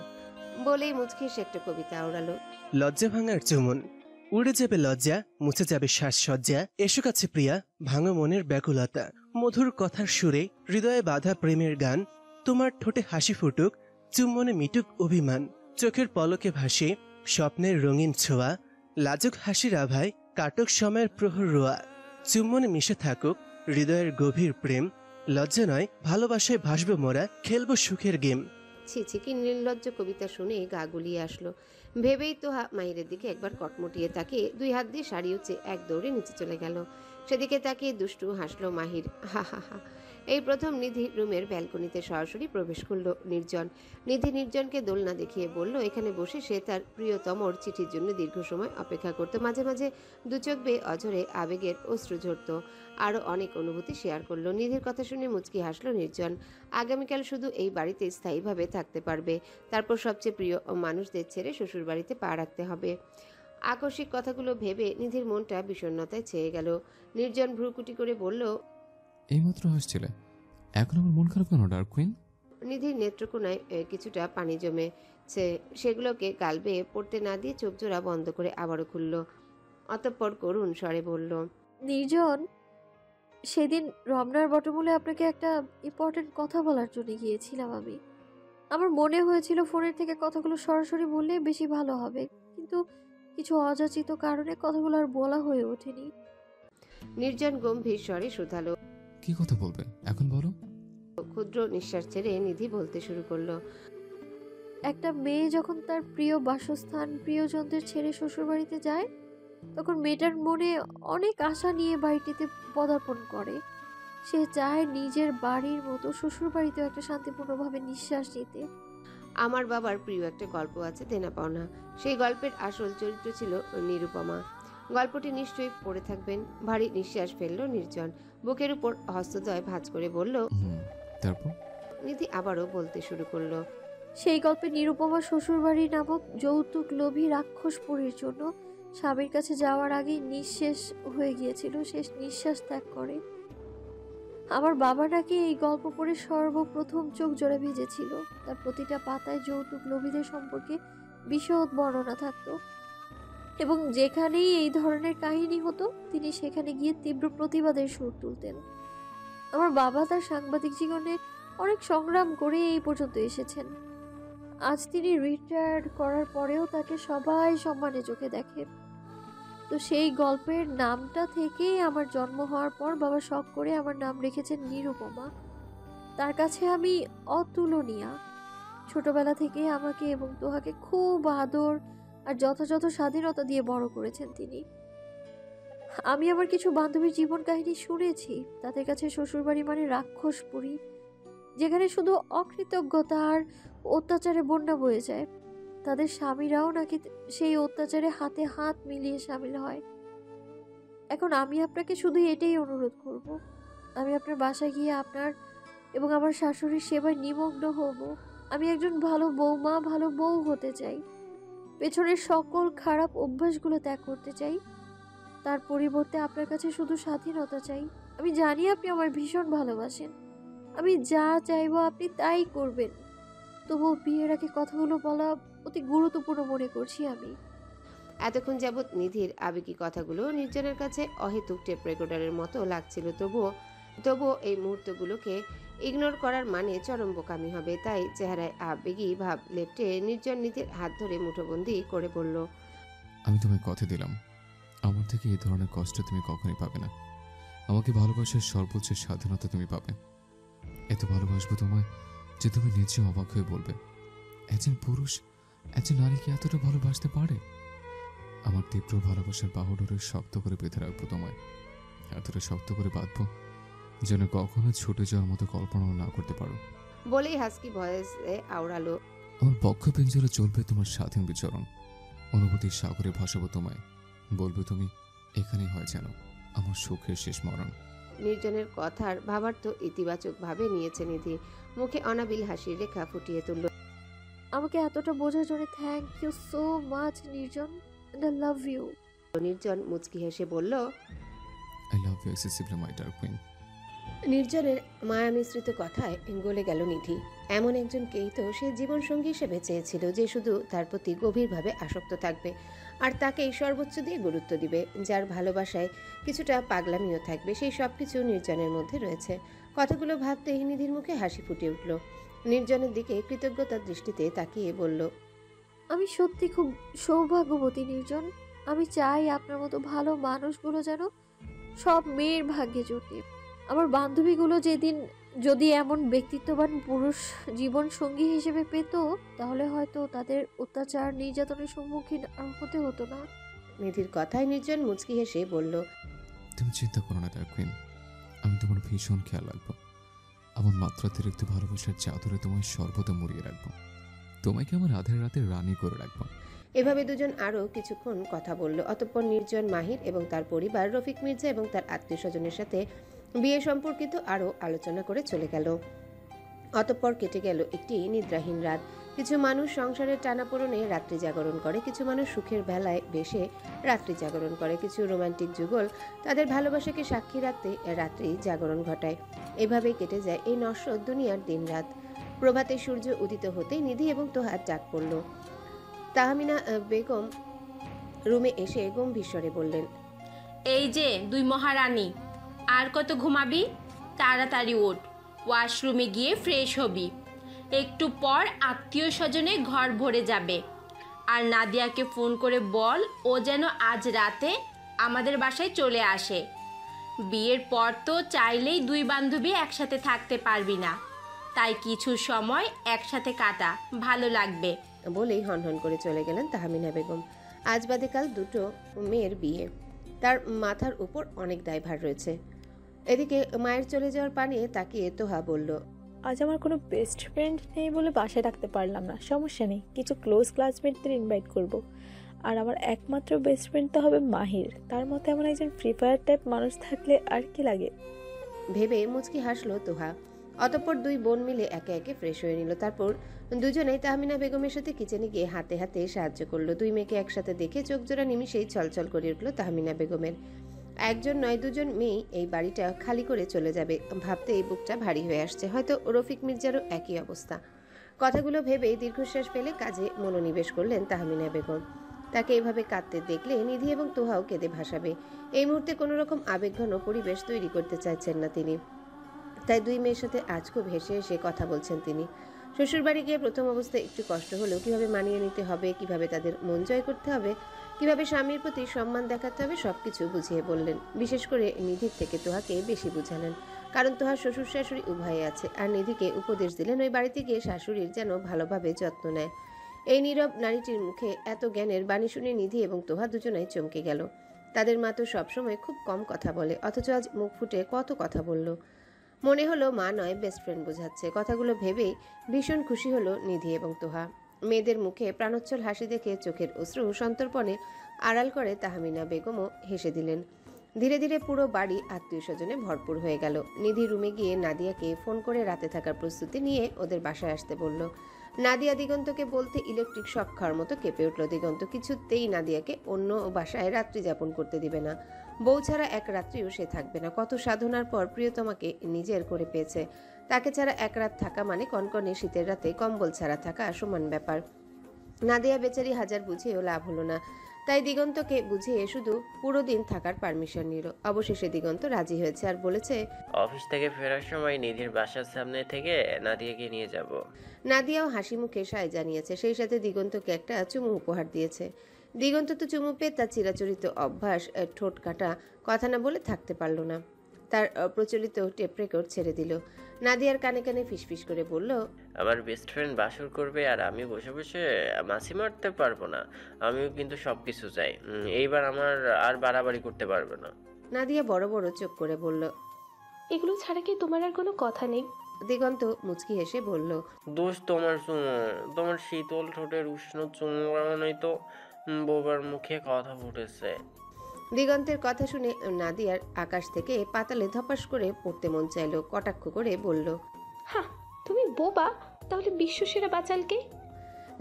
বলেই মুচকি সে একটা কবিতা ওড়ালো। লজ্জা ভাঙার চুমুন, উড়ে যাবে লজ্জা, মুছে যাবে শ্বাসসজ্জা। এসো কাছে প্রিয়া, ভাঙো মনের ব্যাকুলতা। মধুর কথার সুরে হৃদয়ে বাঁধা প্রেমের গান। তোমার ঠোঁটে হাসি ফুটুক, চুম্বনে মিটুক অভিমান। চোখের পলকে ভাসে স্বপ্নের রঙিন ছোঁয়া। লাজুক হাসির আভায় কাটক সময়ের প্রহর রোয়া। চুম্বনে মিশে থাকুক হৃদয়ের গভীর প্রেম। লজ্জা নয়, ভালোবাসায় ভাসবো মোরা, খেলবো সুখের গেম। ছি ছি, কি নির্লজ্জ কবিতা শুনে গা গুলিয়ে আসলো। ভেবেই তোহা মাহিরের দিকে একবার কটমটিয়ে তাকিয়ে 2 হাত দিয়ে শাড়ি উঁচে এক দৌড়ে নিচে চলে গেল। সেদিকে তাকিয়ে দুষ্টু হাসলো মাহির, হা হা হা। এই প্রথম নিধি রুমের ব্যালকনিতে সরাসরি প্রবেশ করলো নির্জন। নিধি নির্জনকে দোলনা দেখিয়ে বলল এখানে বসে সে তার প্রিয়তমর চিঠির জন্য দীর্ঘ সময় অপেক্ষা করত। মাঝে মাঝে দু চোখ বেয়ে অঝরে আবেগের অশ্রু ঝরত। আরও অনেক অনুভূতি শেয়ার করলো। নিধির কথা শুনে মুচকি হাসলো নির্জন। আগামীকাল শুধু এই বাড়িতে স্থায়ীভাবে থাকতে পারবে, তারপর সবচেয়ে প্রিয় মানুষদের ছেড়ে শ্বশুর বাড়িতে পা রাখতে হবে। আকস্মিক কথাগুলো ভেবে নিধির মনটা বিষণ্ণতায় ছেয়ে গেল। নির্জন ভ্রুকুটি করে বলল, এইমাত্র হাসছিলে, এখন আমার মন খারাপ কেন ডার্ক কুইন? নিধির নেত্রকোনায় কিছুটা পানি জমেছে, সেগুলোকে গাল বেয়ে পড়তে না দিয়ে চোখ জোড়া বন্ধ করে আবারও খুলল। অতঃপর করুণ স্বরে বলল, নির্জন, সেদিন রমনার বটমূলে আপনাকে একটা ইম্পর্টেন্ট কথা বলার জন্য গিয়েছিলাম আমি। আমার মনে হয়েছিল ফোনের থেকে কথাগুলো সরাসরি বললে বেশি ভালো হবে, কিন্তু কিছু অযাচিত কারণে কথাগুলো আর বলা হয়ে ওঠেনি। নির্জন গম্ভীর স্বরে শুধালো। কি কথা বলবে এখন বলো। ক্ষুদ্র নিঃশ্বাস ছেড়ে নিধি বলতে শুরু করলো। একটা মেয়ে যখন তার প্রিয় বাসস্থান প্রিয়জনদের ছেড়ে শ্বশুরবাড়িতে যায়, তখন মেয়েটার মনে অনেক আশা নিয়ে বাড়িটিতে পদার্পণ করে। সে চায় নিজের বাড়ির মতো শ্বশুরবাড়িতেও একটা শান্তিপূর্ণভাবে নিঃশ্বাস নিতে। আমার বাবার প্রিয় একটা গল্প আছে, দেনা পাওনা। সেই গল্পের আসল চরিত্র ছিল নিরুপমা। গল্পটি নিশ্চয়ই পড়ে থাকবেন। ভারী নিঃশ্বাস ফেলল নির্জন, বুকের উপর হস্তদ্বয় ভাঁজ করে বলল। তারপর নিধি আবারও বলতে শুরু করলো। সেই গল্পে নিরুপমা শ্বশুরবাড়ি নামক যৌতুক লোভী রাক্ষসপুরীর জন্য স্বামীর কাছে যাওয়ার আগেই নিঃশেষ হয়ে গিয়েছিল, শেষ নিঃশ্বাস ত্যাগ করে। আমার বাবা নাকি এই গল্প পড়ে সর্বপ্রথম চোখ জোড়া ভিজেছিল। তার প্রতিটা পাতায় যৌতুক লোভীদের সম্পর্কে বিশদ বর্ণনা থাকতো, এবং যেখানেই এই ধরনের কাহিনী হতো তিনি সেখানে গিয়ে তীব্র প্রতিবাদের সুর তুলতেন। আমার বাবা তার সাংবাদিক জীবনে অনেক সংগ্রাম করে এই পর্যন্ত এসেছেন। আজ তিনি রিটায়ার্ড করার পরেও তাকে সবাই সম্মানে চোখে দেখে। তো সেই গল্পের নামটা থেকেই আমার জন্ম হওয়ার পর বাবা শখ করে আমার নাম রেখেছেন নিরুপমা। তার কাছে আমি অতুলনীয়া। ছোটবেলা থেকে আমাকে এবং তোহাকে খুব আদর আর যথাযথ স্বাধীনতা দিয়ে বড় করেছেন তিনি। আমি আমার কিছু বান্ধবীর জীবন কাহিনী শুনেছি। তাদের কাছে শ্বশুরবাড়ি মানে রাক্ষসপুরী, যেখানে শুধু অকৃতজ্ঞতা আর অত্যাচারে বন্যা বয়ে যায়। তাদের স্বামীরাও নাকি সেই অত্যাচারে হাতে হাত মিলিয়ে সামিল হয়। এখন আমি আপনাকে শুধু এটাই অনুরোধ করব, আমি আপনার বাসায় গিয়ে আপনার এবং আমার শাশুড়ির সেবায় নিমগ্ন হব। আমি একজন ভালো বৌমা, ভালো বউ হতে চাই। পেছনের সকল খারাপ অভ্যাসগুলো ত্যাগ করতে চাই। তার পরিবর্তে আপনার কাছে শুধু স্বাধীনতা চাই। আমি জানি আপনি আমার ভীষণ ভালোবাসেন। আমি যা চাইবো আপনি তাই করবেন। তবুও বিয়ের আগে কথাগুলো বলা অতি গুরুত্বপূর্ণ মনে করছি আমি। এতক্ষণ যাবৎ নিধির আবেগী কথাগুলো নির্জনের কাছে অহেতুক টেপ রেকর্ডারের মতো লাগছিল। তবুও এই মুহূর্তগুলোকে ইগনোর করার মানে চরম বোকামি হবে। তাই চেহারায় আবেগী ভাব লেপটে নির্জন নিধির হাত ধরে মুঠোবন্দি করে বলল। আমি তোমায় কথা দিলাম, আমার থেকে এই ধরনের কষ্ট তুমি কখনোই পাবে না। আমাকে ভালোবাসার সর্বোচ্চ স্বাধীনতা তুমি পাবে। এত ভালোবাসবো তোমায় যে তুমি নিজে অবাক হয়ে বলবে, একজন পুরুষ একজন নারীকে এতটা ভালোবাসতে পারে। আমার তীব্র ভালোবাসার বাহুডোরে শক্ত করে বেঁধে রাখবো তোমায়, এতটা শক্ত করে বাঁধবো যেন কখনো ছুটে যাওয়ার মতো কল্পনাও না করতে পারো। বলেই হাস্কি ভয়েসে আওড়ালো। আমার বক্ষ পিঞ্জরে চলবে তোমার স্বাধীন বিচরণ, অনুভূতির সাগরে ভাসাবো তোমায়, বলবে তুমি এখানেই হয় যেন আমার সুখের শেষ মরণ। নির্জনের কথার ভাবার্থ ইতিবাচক ভাবে নিয়েছে নিধি। মুখে অনাবিল হাসির রেখা ফুটিয়ে তুলল। আমাকে এতটা বোঝার জন্য thank you so much Nirjon, and I love you. Nirjon মুচকি হেসে বলল, I love you excessively my dark queen. নির্জনের মায়া মিশ্রিত কথায় গলে গেল নিধি। এমন একজনকেই তো সে জীবনসঙ্গী হিসেবে চেয়েছিল, যে শুধু তার প্রতি গভীরভাবে আসক্ত থাকবে আর তাকেই সর্বোচ্চ দিয়ে গুরুত্ব দিবে, যার ভালোবাসায় কিছুটা পাগলামিও থাকবে। সেই সব কিছু নির্জনের মধ্যে রয়েছে। কথাগুলো ভাবতেই নিধির মুখে হাসি ফুটে উঠল। নির্জনের দিকে কৃতজ্ঞতার দৃষ্টিতে তাকিয়ে বলল, আমি সত্যি খুব সৌভাগ্যবতী নির্জন। আমি চাই আপনার মতো ভালো মানুষগুলো যেন সব মেয়ের ভাগ্যে জোটে। আমার বান্ধবীগুলো যেদিন যদি এমন ব্যক্তিত্ববান পুরুষ জীবন সঙ্গী হিসেবে পেত, তাহলে হয়তো তাদের অত্যাচার নির্যাতনের সম্মুখীন আর হতে হতো না। নিধির কথায় নির্জন মুচকি হেসে বলল, তুমি চিন্তা করো না ডার্ক কুইন, আমি তোমার ভীষণ খেয়াল রাখবো। আমার মাত্রাতিরিক্ত ভালোবাসার চাদরে তোমায় সর্বদা মুড়িয়ে রাখবো, তোমাকে আমার আধের রাতে রানী করে রাখবো। এভাবে দুজন আরও কিছুক্ষণ কথা বলল। অতঃপর নির্জন, মাহির এবং তার পরিবার, রফিক মির্জা এবং তার আত্মীয় স্বজনের সাথে বিয়ে সম্পর্কিত আরও আলোচনা করে চলে গেল। অতঃপর কেটে গেল একটি নিদ্রাহীন রাত। কিছু মানুষ সংসারের টানাপোড়েনে রাত্রি জাগরণ করে, কিছু মানুষ সুখের বেলায় বেশে রাত্রি জাগরণ করে, কিছু রোমান্টিক যুগল তাদের ভালোবাসাকে সাক্ষী রাখতে রাত্রি জাগরণ ঘটায়। এভাবেই কেটে যায় এই নশ্বর দুনিয়ার দিন রাত। প্রভাতে সূর্য উদিত হতেই নিধি এবং তোহার ডাক পড়ল। তাহমিনা বেগম রুমে এসে গম্ভীর স্বরে বললেন, এই যে দুই মহারানী। আর কত ঘুমাবি? তাড়াতাড়ি ওঠ, ওয়াশরুমে গিয়ে ফ্রেশ হবি। একটু পর আত্মীয় স্বজনে ঘর ভরে যাবে। আর নাদিয়াকে ফোন করে বল ও যেন আজ রাতে আমাদের বাসায় চলে আসে। বিয়ের পর তো চাইলেই দুই বান্ধবী একসাথে থাকতে পারবি না, তাই কিছু সময় একসাথে কাটা, ভালো লাগবে। বলেই হনহন করে চলে গেলেন তাহমিনা বেগম। আজ বাদে কাল দুটো মেয়ের বিয়ে, তার মাথার উপর অনেক দায়ভার রয়েছে। এদিকে মায়ের চলে যাওয়ার পানে তাকিয়ে তোহা বলল, আজ আমার কোনো বেস্ট ফ্রেন্ড নেই বলে বাসায় রাখতে পারলাম না। সমস্যা নেই, কিছু ক্লোজ ক্লাসমেটদের ইনভাইট করব। আর আমার একমাত্র বেস্ট ফ্রেন্ড তো হবে মাহির। তার মতো এমন একজন ফ্রি ফায়ার টাইপ মানুষ থাকলে আর কি লাগে। ভেবে মুচকি হাসলো তোহা। অতঃপর দুই বোন মিলে একে একে ফ্রেশ হয়ে নিল। তারপর দুজনেই তাহমিনা বেগমের সাথে কিচেনে গিয়ে হাতে হাতে সাহায্য করলো। দুই মেয়েকে একসাথে দেখে চোখ জোড়া নিমিশেই ছলছল করে উঠল তাহমিনা বেগমের। একজন নয় দুজন মেয়ে এই বাড়িটা খালি করে চলে যাবে ভাবতে এই বুকটা ভারী হয়ে আসছে। হয়তো রফিক মির্জারও একই অবস্থা। কথাগুলো ভেবে দীর্ঘশ্বাস ফেলে কাজে মনোনিবেশ করলেন তাহমিনা বেগম। তাকে এভাবে কাঁদতে দেখলে নিধি এবং তোহাও কেঁদে ভাসাবে। এই মুহূর্তে কোনো রকম আবেগঘন পরিবেশ তৈরি করতে চাইছেন না তিনি। তাই দুই মেয়ের সাথে আজ খুব হেসে হেসে কথা বলছেন তিনি। শ্বশুরবাড়ি গিয়ে প্রথম অবস্থায় একটু কষ্ট হলেও কিভাবে মানিয়ে নিতে হবে, কিভাবে তাদের মন জয় করতে হবে, কিভাবে স্বামীর প্রতি সম্মান দেখাতে হবে, সবকিছু বুঝিয়ে বললেন। বিশেষ করে নিধির থেকে তোহাকে বেশি বুঝালেন, কারণ তোহার শ্বশুর শাশুড়ি উভয়ে আছে। আর নিধিকে উপদেশ দিলেন ওই বাড়িতে গিয়ে শাশুড়ির যেন ভালোভাবে যত্ন নেয়। এই নীরব নারীটির মুখে এত জ্ঞানের বাণী শুনে নিধি এবং তোহা দুজনাই চমকে গেল। তাদের মা তো সবসময় খুব কম কথা বলে, অথচ আজ মুখ ফুটে কত কথা বলল। মনে হলো মা নয় বেস্ট ফ্রেন্ড বোঝাচ্ছে। কথাগুলো ভেবেই ভীষণ খুশি হলো নিধি এবং তোহা। মেয়েদের মুখে প্রাণোচ্ছল হাসি দেখে চোখের অশ্রু সন্তর্পণে আড়াল করে তাহমিনা বেগমও হেসে দিলেন। ধীরে ধীরে পুরো বাড়ি আত্মীয় স্বজনে ভরপুর হয়ে গেল। নিধি রুমে গিয়ে নাদিয়াকে ফোন করে রাতে থাকার প্রস্তুতি নিয়ে ওদের বাসায় আসতে বলল। নাদিয়া দিগন্তকে বলতে ইলেকট্রিক শক খাওয়ার মতো কেঁপে উঠল। দিগন্ত কিছুতেই নাদিয়াকে অন্য বাসায় রাত্রি যাপন করতে দিবে না। বউ ছাড়া এক রাত্রিও সে থাকবে না। কত সাধনার পর প্রিয়তমাকে নিজের করে পেয়েছে। তাকে ছাড়া এক রাত থাকা মানে কনকনে শীতের রাতে কম্বল ছাড়া থাকা সমান ব্যাপার। নাদিয়া বেচারি হাজার বুঝিয়েও লাভ হলো না। তাই দিগন্তকে বুঝিয়ে শুধু পুরো দিন থাকার পারমিশন নিল। অবশেষে দিগন্ত রাজি হয়েছে আর বলেছে, অফিস থেকে ফেরার সময় নিধির বাসার সামনে থেকে নাদিয়াকে নিয়ে যাব। নাদিয়াও হাসি মুখে সায় জানিয়েছে। সেই সাথে দিগন্তকে একটা চুমু উপহার দিয়েছে। দিগন্ত তো চুমু পেয়ে তার চিরাচরিত অভ্যাস ঠোঁট কাটা কথা না বলে থাকতে পারল না। তার প্রচলিত টেপ রেকর্ড ছেড়ে দিল। নাদিয়ার কানে কানে ফিসফিস করে বলল, আমার বেস্ট ফ্রেন্ড বাসর করবে আর আমি বসে বসে মাছি মারতে পারবো না। আমিও কিন্তু সবকিছু চাই। এইবার আমার আর বাড়াবাড়ি করতে পারবে না। নাদিয়া বড় বড় চোখ করে বলল, এগুলো ছাড়া কি তোমার আর কোনো কথা নেই? দিগন্ত মুচকি হেসে বলল, দোষ তোমার চুমু, তোমার শীতল ঠোঁটের উষ্ণ চুমু কারণেই তো বোবার মুখে কথা ফুটেছে। দিগন্তের কথা শুনে নাদিয়ার আকাশ থেকে পাতালে ধপাস করে পড়তে মন চাইল। কটাক্ষ করে বলল, হ্যাঁ তুমি বোবা, তাহলে বিশ্বসেরা বাচালকে?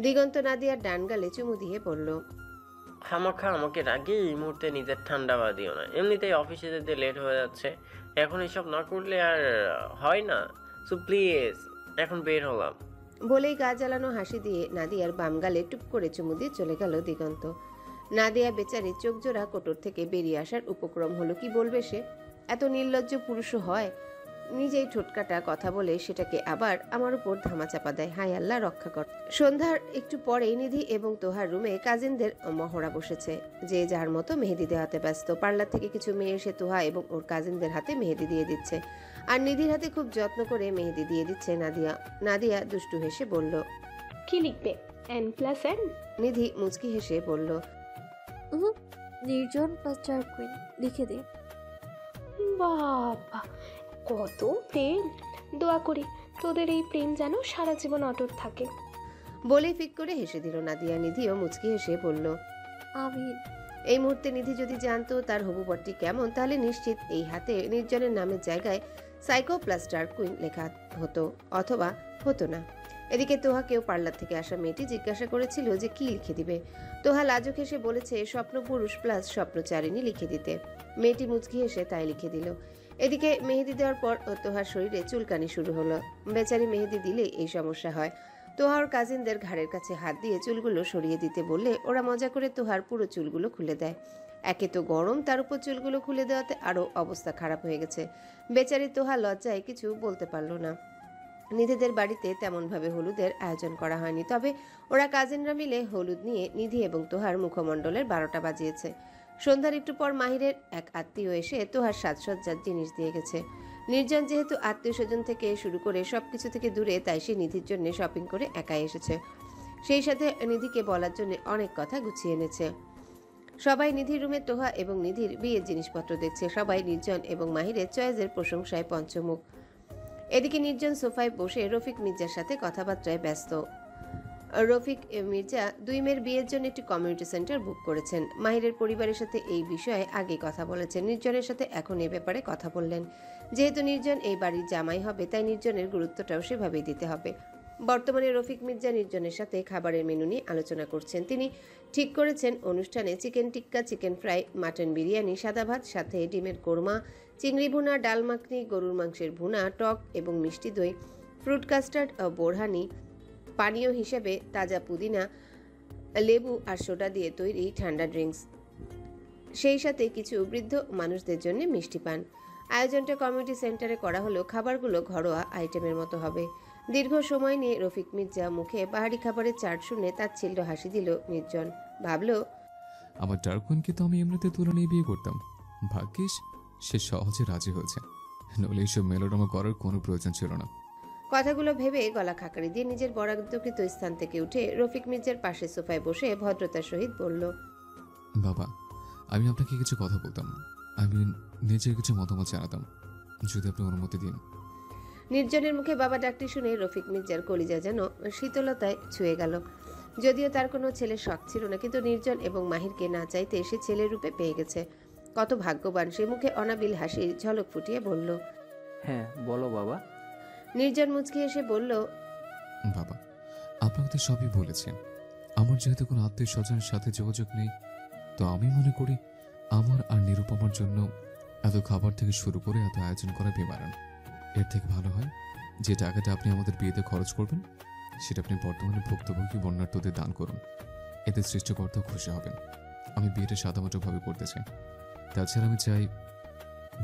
দিগন্ত নাদিয়ার ডান গালে চুমু দিয়ে বলল, খামাখা আমাকে রাগে এই মুহূর্তে নিজের ঠান্ডা বাদিও না। এমনিতেই অফিসে যেতে লেট হয়ে যাচ্ছে, এখন এসব না করলে আর হয় না। সো প্লিজ এখন বের হলাম। বলেই গা জ্বালানো হাসি দিয়ে নাদিয়ার বাম গালে টুপ করে চুমু দিয়ে চলে গেল দিগন্ত। নাদিয়া বেচারি চোখ জোড়া কোটর থেকে বেরিয়ে আসার উপক্রম হলো। কি বলবে সে? এত নির্লজ্জ পুরুষও হয়? নিজেই ঠোটকাটা কথা বলে সেটাকে আবার আমার উপর ধামাচাপা দেয়। হায় আল্লাহ রক্ষা কর। সন্ধ্যার একটু পরেই নিধি এবং তোহার রুমে কাজিনদের মহড়া বসেছে। যে যার মতো মেহেদি দেওয়াতে ব্যস্ত। পার্লার থেকে কিছু মেয়ে এসে তোহা এবং ওর কাজিনদের হাতে মেহেদি দিয়ে দিচ্ছে। আর নিধির হাতে খুব যত্ন করে মেহেদি দিয়ে দিচ্ছে নাদিয়া। নাদিয়া দুষ্টু হেসে বলল, কি লিখবে? N+N? নিধি মুচকি হেসে বলল, নির্জন প্লাস চার কুইন লিখে দে। বাবা কত প্রেম! দোয়া করি তোদের এই প্রেম যেন সারা জীবন অটুট থাকে। বলেই ফিক করে হেসে দিল নাদিয়া। নিধিও মুচকি হেসে বলল, আমি এই মুহূর্তে নিধি যদি জানতো তার হবু বরটি কেমন, তাহলে নিশ্চিত এই হাতে নির্জনের নামের জায়গায় সাইকো প্লাস ডার্ক কুইন লেখা হতো, অথবা হতো না। এদিকে তোহাকেও পার্লার থেকে আসা মেয়েটি জিজ্ঞাসা করেছিল যে কি লিখে দিবে। তোহা লাজুক হেসে বলেছে স্বপ্নপুরুষ প্লাস স্বপ্নচারিণী লিখে দিতে। মেয়েটি মুচকি হেসে তাই লিখে দিল। এদিকে মেহেদি দেওয়ার পর তোহার শরীরে চুলকানি শুরু হলো। বেচারি মেহেদি দিলে এই সমস্যা হয়। তোহার কাজিনদের ঘাড়ের কাছে হাত দিয়ে চুলগুলো সরিয়ে দিতে বললে ওরা মজা করে তোহার পুরো চুলগুলো খুলে দেয়। একে তো গরম, তার উপর চুলগুলো খুলে দেওয়াতে আরও অবস্থা খারাপ হয়ে গেছে। বেচারি তোহা লজ্জায় কিছু বলতে পারল না। নিধিদের বাড়িতে তেমনভাবে হলুদের আয়োজন করা হয়নি, তবে ওরা কাজিনরা মিলে হলুদ নিয়ে নিধি এবং তোহার মুখমণ্ডলের 12টা বাজিয়েছে। সন্ধ্যার একটু পর মাহিরের এক আত্মীয় এসে তোহার সাজসজ্জার জিনিস দিয়ে গেছে। নির্জন যেহেতু আত্মীয় স্বজন থেকে শুরু করে সবকিছু থেকে দূরে, তাই সে নিধির জন্য শপিং করে একাই এসেছে। সেই সাথে নিধিকে বলার জন্য অনেক কথা গুছিয়ে এনেছে। সবাই নিধির রুমে তোহা এবং নিধির বিয়ের জিনিসপত্র দেখছে। সবাই নির্জন এবং মাহিরের চয়েসের প্রশংসায় পঞ্চমুখ। এদিকে নির্জন সোফায় বসে রফিক মির্জার সাথে কথাবার্তায় ব্যস্ত। রফিক মির্জা 2 মেয়ের বিয়ের জন্য একটি কমিউনিটি সেন্টার বুক করেছেন। মাহিরের পরিবারের সাথে এই বিষয়ে আগে কথা বলেছেন। নির্জনের সাথে এখন এ ব্যাপারে কথা বললেন। যেহেতু নির্জন এই বাড়ির জামাই হবে, তাই নির্জনের গুরুত্বটাও সেভাবেই দিতে হবে। বর্তমানে রফিক মির্জা নির্জনের সাথে খাবারের মেনু নিয়ে আলোচনা করছেন। তিনি ঠিক করেছেন অনুষ্ঠানে চিকেন টিক্কা, চিকেন ফ্রাই, মাটন বিরিয়ানি, সাদা ভাত, সাথে ডিমের কোরমা, চিংড়ি ভুনা, ডাল মাখনি, গরুর মাংসের ভুনা, টক এবং মিষ্টি দই, ফ্রুট কাস্টার্ড ও বোরহানি, পানীয় হিসেবে তাজা পুদিনা, লেবু আর সোডা দিয়ে তৈরি ঠান্ডা ড্রিঙ্কস, সেই সাথে কিছু বৃদ্ধ মানুষদের জন্য মিষ্টি পান। আয়োজনটা কমিউনিটি সেন্টারে করা হলেও খাবারগুলো ঘরোয়া আইটেমের মতো হবে। দীর্ঘ সময় নিয়ে রফিক মির্জা মুখে পাহাড়ি খাবারের চাট শুনে তাচ্ছিল্য হাসি দিল নির্জন। ভাবল, আমার ডার্কুইনকে তো আমি এমনিতে তুলে নিয়ে বিয়ে করতাম, ভাগ্যিস সে সহজে রাজি হয়েছে, নইলে এইসব মেলোড্রামা করার কোনো প্রয়োজন ছিল না। কথাগুলো ভেবে গলা খাকারি দিয়ে নিজের বরাদ্দকৃত স্থান থেকে উঠে রফিক মির্জার পাশে সোফায় বসে ভদ্রতার সহিত বলল, বাবা, আমি আপনাকে কিছু কথা বলতাম, আমি নিজের কিছু মতামত জানাতাম, যদি আপনি অনুমতি দিন। নির্জনের মুখে বাবা ডাকটি শুনে রফিক মির্জার কলিজা যেন শীতলতায় ছুঁয়ে গেল। যদিও তার কোনো ছেলের শখ ছিল না, কিন্তু নির্জন এবং মাহিরকে না চাইতে সে ছেলের রূপে পেয়ে গেছে। কত ভাগ্যবান সে! মুখে অনাবিল হাসির ঝলক ফুটিয়ে বলল, হ্যাঁ বলো বাবা। নির্জন মুচকি এসে বলল, বাবা, আপনাকে তো সবই বলেছেন। আমার যেহেতু কোনো আত্মীয় স্বজনের সাথে যোগাযোগ নেই, তো আমি মনে করি আমার আর নিরুপমার জন্য এত খাবার থেকে শুরু করে এত আয়োজন করা বেমানান। এর থেকে ভালো হয় যে টাকাটা আপনি আমাদের বিয়েতে খরচ করবেন, সেটা আপনি বর্তমানে ভুক্তভোগী বন্যার্থদের দান করুন। এতে সৃষ্টিকর্তাও খুশি হবেন। আমি বিয়েটা সাদামাটাভাবে করতে চাই। তাছাড়া আমি চাই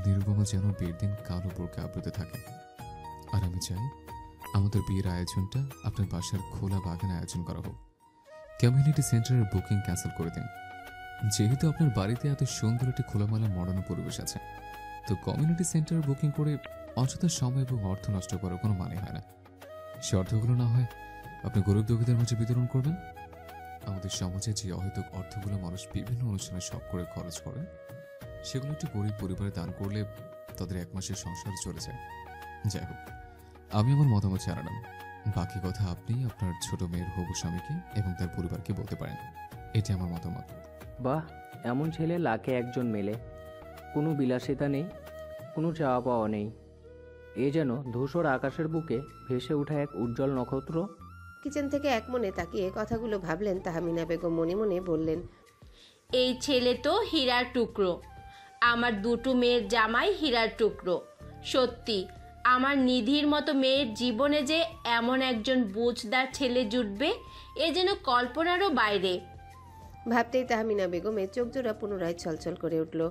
নিরুপমা যেন বিয়ের দিন কালো বোরকা আবৃত থাকে। আর আমি চাই আমাদের বিয়ের আয়োজনটা আপনার বাসার খোলা বাগানে আয়োজন করা হোক। কমিউনিটি সেন্টারের বুকিং ক্যান্সেল করে দিন। যেহেতু আপনার বাড়িতে এত সুন্দর একটি খোলামেলা মডার্ন পরিবেশ আছে, তো কমিউনিটি সেন্টার বুকিং করে অযথা সময় এবং অর্থ নষ্ট করার কোনো মানে হয় না। সে অর্থগুলো না হয় আপনি গরিব দুঃখীদের মাঝে বিতরণ করবেন। আমাদের সমাজে যে অহেতুক অর্থগুলো মানুষ বিভিন্ন অনুষ্ঠানে শখ করে খরচ করে, সেগুলো একটি গরিব পরিবারে দান করলে তাদের 1 মাসের সংসার চলে যায়। যাই হোক, আমি আমার মতামত জানালাম। বাকি কথা আপনি আপনার ছোট মেয়ের হবু স্বামীকে এবং তার পরিবারকে বলতে পারেন। এটি আমার মতামত। বাহ, এমন ছেলে লাখে একজন মেলে। কোনো বিলাসিতা নেই, কোনো চাওয়া পাওয়া নেই। এ যেন ধূসর আকাশের বুকে ভেসে ওঠা এক উজ্জ্বল নক্ষত্র। কিচেন থেকে এক মনে তাকিয়ে কথাগুলো ভাবলেন তাহমিনা বেগম। মনে মনে বললেন, এই ছেলে তো হীরার টুকরো। আমার 2টো মেয়ের জামাই হীরার টুকরো। সত্যি আমার নিধির মতো মেয়ের জীবনে যে এমন একজন বুঝদার ছেলে জুটবে, এ যেন কল্পনারও বাইরে। ভাবতেই তাহমিনা বেগমের চোখ জোড়া পুনরায় ছলছল করে উঠল।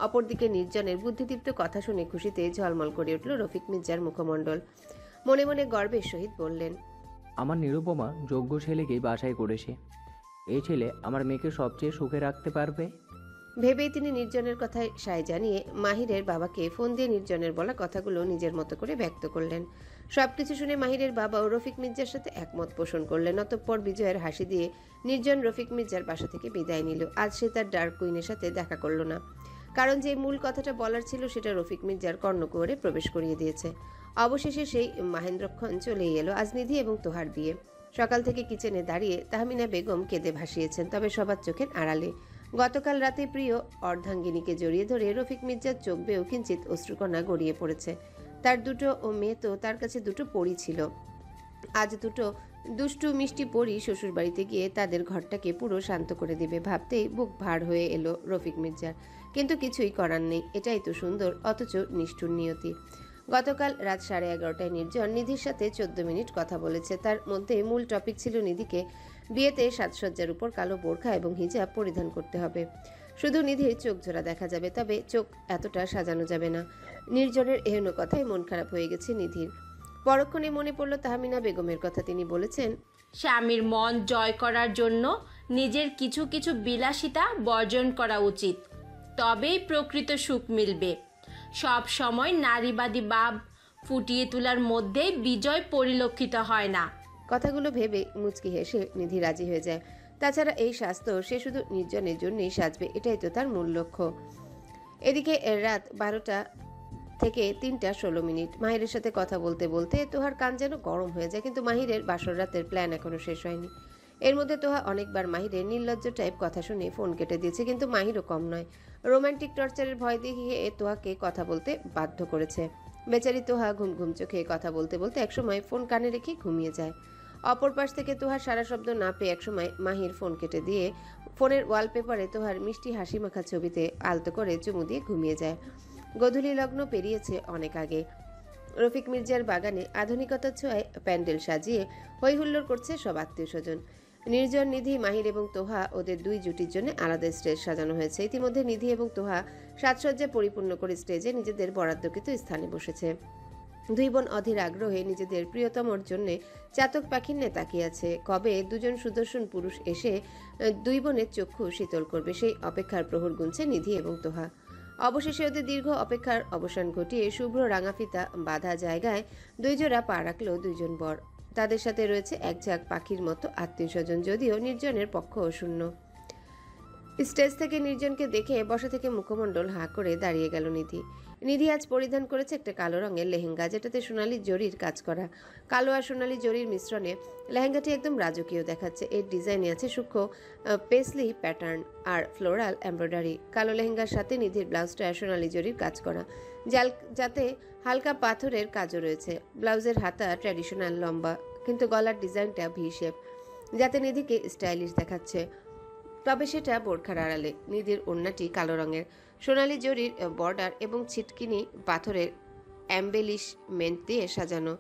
অপরদিকে নির্জনের বুদ্ধিদীপ্ত কথা শুনে খুশিতে ঝলমল করে উঠল রফিক মির্জার মুখমণ্ডল। মনে মনে গর্বের সহিত বললেন, আমার নিরুপমা যোগ্য ছেলেকেই বাছাই করেছে। এই ছেলে আমার মেয়েকে সবচেয়ে সুখে রাখতে পারবে। ভেবেই তিনি নির্জনের কথায় সায় জানিয়ে মাহিরের বাবাকে ফোন দিয়ে নির্জনের বলা কথাগুলো নিজের মতো করে ব্যক্ত করলেন। সবকিছু শুনে মাহিরের বাবা ও রফিক মির্জার সাথে একমত পোষণ করলেন। অতঃপর বিজয়ের হাসি দিয়ে নির্জন রফিক মির্জার বাসা থেকে বিদায় নিল। আজ সে তার ডার্ক কুইনের সাথে দেখা করল না, কারণ যে মূল কথাটা বলার ছিল সেটা রফিক মির্জার কর্ণকুহরে প্রবেশ করিয়ে দিয়েছে। অবশেষে সেই মহেন্দ্রক্ষণ চলেই এলো। আজ নিধি এবং তোহার বিয়ে। সকাল থেকে কিচেনে দাঁড়িয়ে তাহমিনা বেগম কেঁদে ভাসিয়েছেন, তবে সবার চোখের আড়ালে। গতকাল রাতে প্রিয় অর্ধাঙ্গিনীকে জড়িয়ে ধরে রফিক মির্জার চোখ বেয়েও কিঞ্চিত অশ্রুকণা গড়িয়ে পড়েছে। তার 2টো মেয়ে তো তার কাছে 2টো পরী ছিল। আজ 2টো দুষ্টু মিষ্টি পরী শ্বশুর বাড়িতে গিয়ে তাদের ঘরটাকে পুরো শান্ত করে দিবে। ভাবতেই বুক ভার হয়ে এলো রফিক মির্জার। কিন্তু কিছুই করার নেই, এটাই তো সুন্দর অথচ নিষ্ঠুর নিয়তি। গতকাল রাত 11:30টায় নির্জন নিধির সাথে 14 মিনিট কথা বলেছে। তার মধ্যে মূল টপিক ছিল নিধিকে বিয়েতে সাজসজ্জার উপর কালো বোরখা এবং হিজাব পরিধান করতে হবে। শুধু নিধির চোখ জোড়া দেখা যাবে, তবে চোখ এতটা সাজানো যাবে না। নির্জনের এহেন কথায় মন খারাপ হয়ে গেছে নিধির। পরক্ষণে মনে পড়ল তাহমিনা বেগমের কথা। তিনি বলেছেন, স্বামীর মন জয় করার জন্য নিজের কিছু কিছু বিলাসিতা বর্জন করা উচিত, তবেই প্রকৃত সুখ মিলবে। সব সময় নারীবাদী ভাব ফুটিয়ে তোলার মধ্যে বিজয় পরিলক্ষিত হয় না। কথাগুলো ভেবে মুচকি হেসে নিধি রাজি হয়ে যায়। তাছাড়া এই স্বাস্থ্য সে শুধু নির্জনের জন্যই সাজবে, এটাই তো তার মূল লক্ষ্য। এদিকে রাত 12টা থেকে 3টা 16 মিনিট। মাহিরের সাথে কথা বলতে বলতে তোহার কান যেন গরম হয়ে যায়, কিন্তু মাহিরের বাসর রাতের প্ল্যান এখনো শেষ হয়নি। এর মধ্যে তোহা অনেকবার মাহিরের নির্লজ্জ টাইপ কথা শুনে ফোন কেটে দিয়েছে, কিন্তু মাহিরও কম নয়। রোমান্টিক টর্চারের ভয় দেখিয়ে তোহাকে কথা বলতে বাধ্য করেছে। বেচারি তোহা ঘুম ঘুম চোখে কথা বলতে বলতে একসময় ফোন কানে রেখে ঘুমিয়ে যায়। অপর পাশ থেকে তোহার সারা শব্দ না পেয়ে একসময় মাহির ফোন কেটে দিয়ে ফোনের ওয়ালপেপারে তোহার মিষ্টি হাসি মাখা ছবিতে আলতো করে চুমু দিয়ে ঘুমিয়ে যায়। গোধূলি লগ্ন পেরিয়েছে অনেক আগে। রফিক মির্জার বাগানে আধুনিকতার ছোঁয়ায় প্যান্ডেল সাজিয়ে হইহুল্লোড় করছে সব আত্মীয় স্বজন। নির্জন, নিধি, মাহির এবং তোহা, ওদের দুই জুটির জন্য আলাদা স্টেজ সাজানো হয়েছে। ইতিমধ্যে নিধি এবং তোহা সাজসজ্জা পরিপূর্ণ করে স্টেজে নিজেদের বরাদ্দকৃত স্থানে বসেছে। দুই বোন অধীর আগ্রহে নিজেদের প্রিয়তমর জন্য চাতক পাখির ন্যায় তাকিয়ে আছে। কবে দুজন সুদর্শন পুরুষ এসে দুই বোনের চক্ষু শীতল করবে, সেই অপেক্ষার প্রহর গুনছে নিধি এবং তোহা। অবশেষে ওদের দীর্ঘ অপেক্ষার অবসান ঘটিয়ে শুভ্র রাঙাফিতা বাঁধা জায়গায় দুই জোড়া পা রাখলো দুইজন বর। তাদের সাথে রয়েছে এক ঝাঁক পাখির মতো আত্মীয় স্বজন, যদিও নির্জনের পক্ষ শূন্য। স্টেজ থেকে নির্জনকে দেখে বসা থেকে মুখমণ্ডল হাঁ করে দাঁড়িয়ে গেল নিধি। নিধি আজ পরিধান করেছে একটা কালো রঙের লেহেঙ্গা, যেটাতে সোনালি জরির কাজ করা। কালো আর সোনালি জরির মিশ্রণে লেহেঙ্গাটি একদম রাজকীয় দেখাচ্ছে। এর ডিজাইনে আছে সূক্ষ্ম পেসলি প্যাটার্ন আর ফ্লোরাল এমব্রয়ডারি। কালো লেহেঙ্গার সাথে নিধির ব্লাউজটা সোনালি জরির কাজ করা, যাতে হালকা পাথরের কাজও রয়েছে। ব্লাউজের হাতা ট্র্যাডিশনাল লম্বা, কিন্তু গলার ডিজাইনটা ভি শেপ, যাতে নিধিকে স্টাইলিশ দেখাচ্ছে, তবে সেটা বোরখার আড়ালে। নিধির ওড়নাটি কালো রঙের, সোনালি জরির বর্ডার এবং ছিটকিনি পাথরের অ্যাম্বেলিশমেন্ট দিয়ে সাজানো।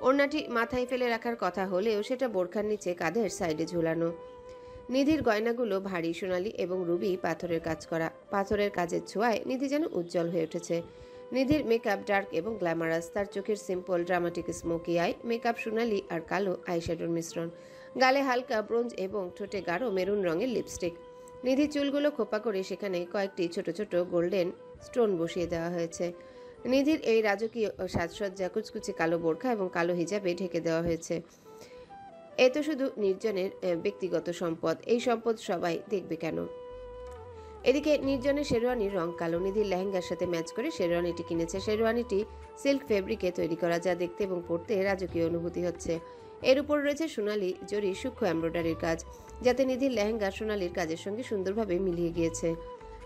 ওড়নাটি মাথায় ফেলে রাখার কথা হলেও সেটা বোরখার নিচে কাঁধের সাইডে ঝুলানো। নিধির গয়নাগুলো ভারী সোনালি এবং রুবি পাথরের কাজ করা। পাথরের কাজের ছোঁয়ায় নিধি যেন উজ্জ্বল হয়ে উঠেছে। নিধির মেকআপ ডার্ক এবং গ্ল্যামারাস, তার চোখের simple dramatic smoky eye makeup সোনালি আর কালো আইশ্যাডোর মিশ্রণ। গালে হালকা ব্রোঞ্জ এবং ঠোঁটে গাঢ় মেরুন রঙের লিপস্টিক। নিধির চুলগুলো খোপা করে সেখানে কয়েকটি ছোট ছোট গোল্ডেন স্টোন বসিয়ে দেওয়া হয়েছে। নিধির এই রাজকীয় সাজসজ্জা কুচকুচে কালো বোরখা এবং কালো হিজাবে ঢেকে দেওয়া হয়েছে। এ তো শুধু নির্জনের ব্যক্তিগত সম্পদ, এই সম্পদ সবাই দেখবে কেন? এদিকে নির্জনের শেরওয়ানির রং কালো। নিধির লেহেঙ্গার সাথে ম্যাচ করে শেরওয়ানিটি কিনেছে। শেরওয়ানিটি সিল্ক ফেব্রিকে তৈরি করা, যা দেখতে এবং পরতে রাজকীয় অনুভূতি হচ্ছে। এর উপর রয়েছে সোনালি জরির সূক্ষ্ম এমব্রয়ডারির কাজ, যাতে নিধির লেহেঙ্গা সোনালির কাজের সঙ্গে সুন্দরভাবে মিলিয়ে গিয়েছে।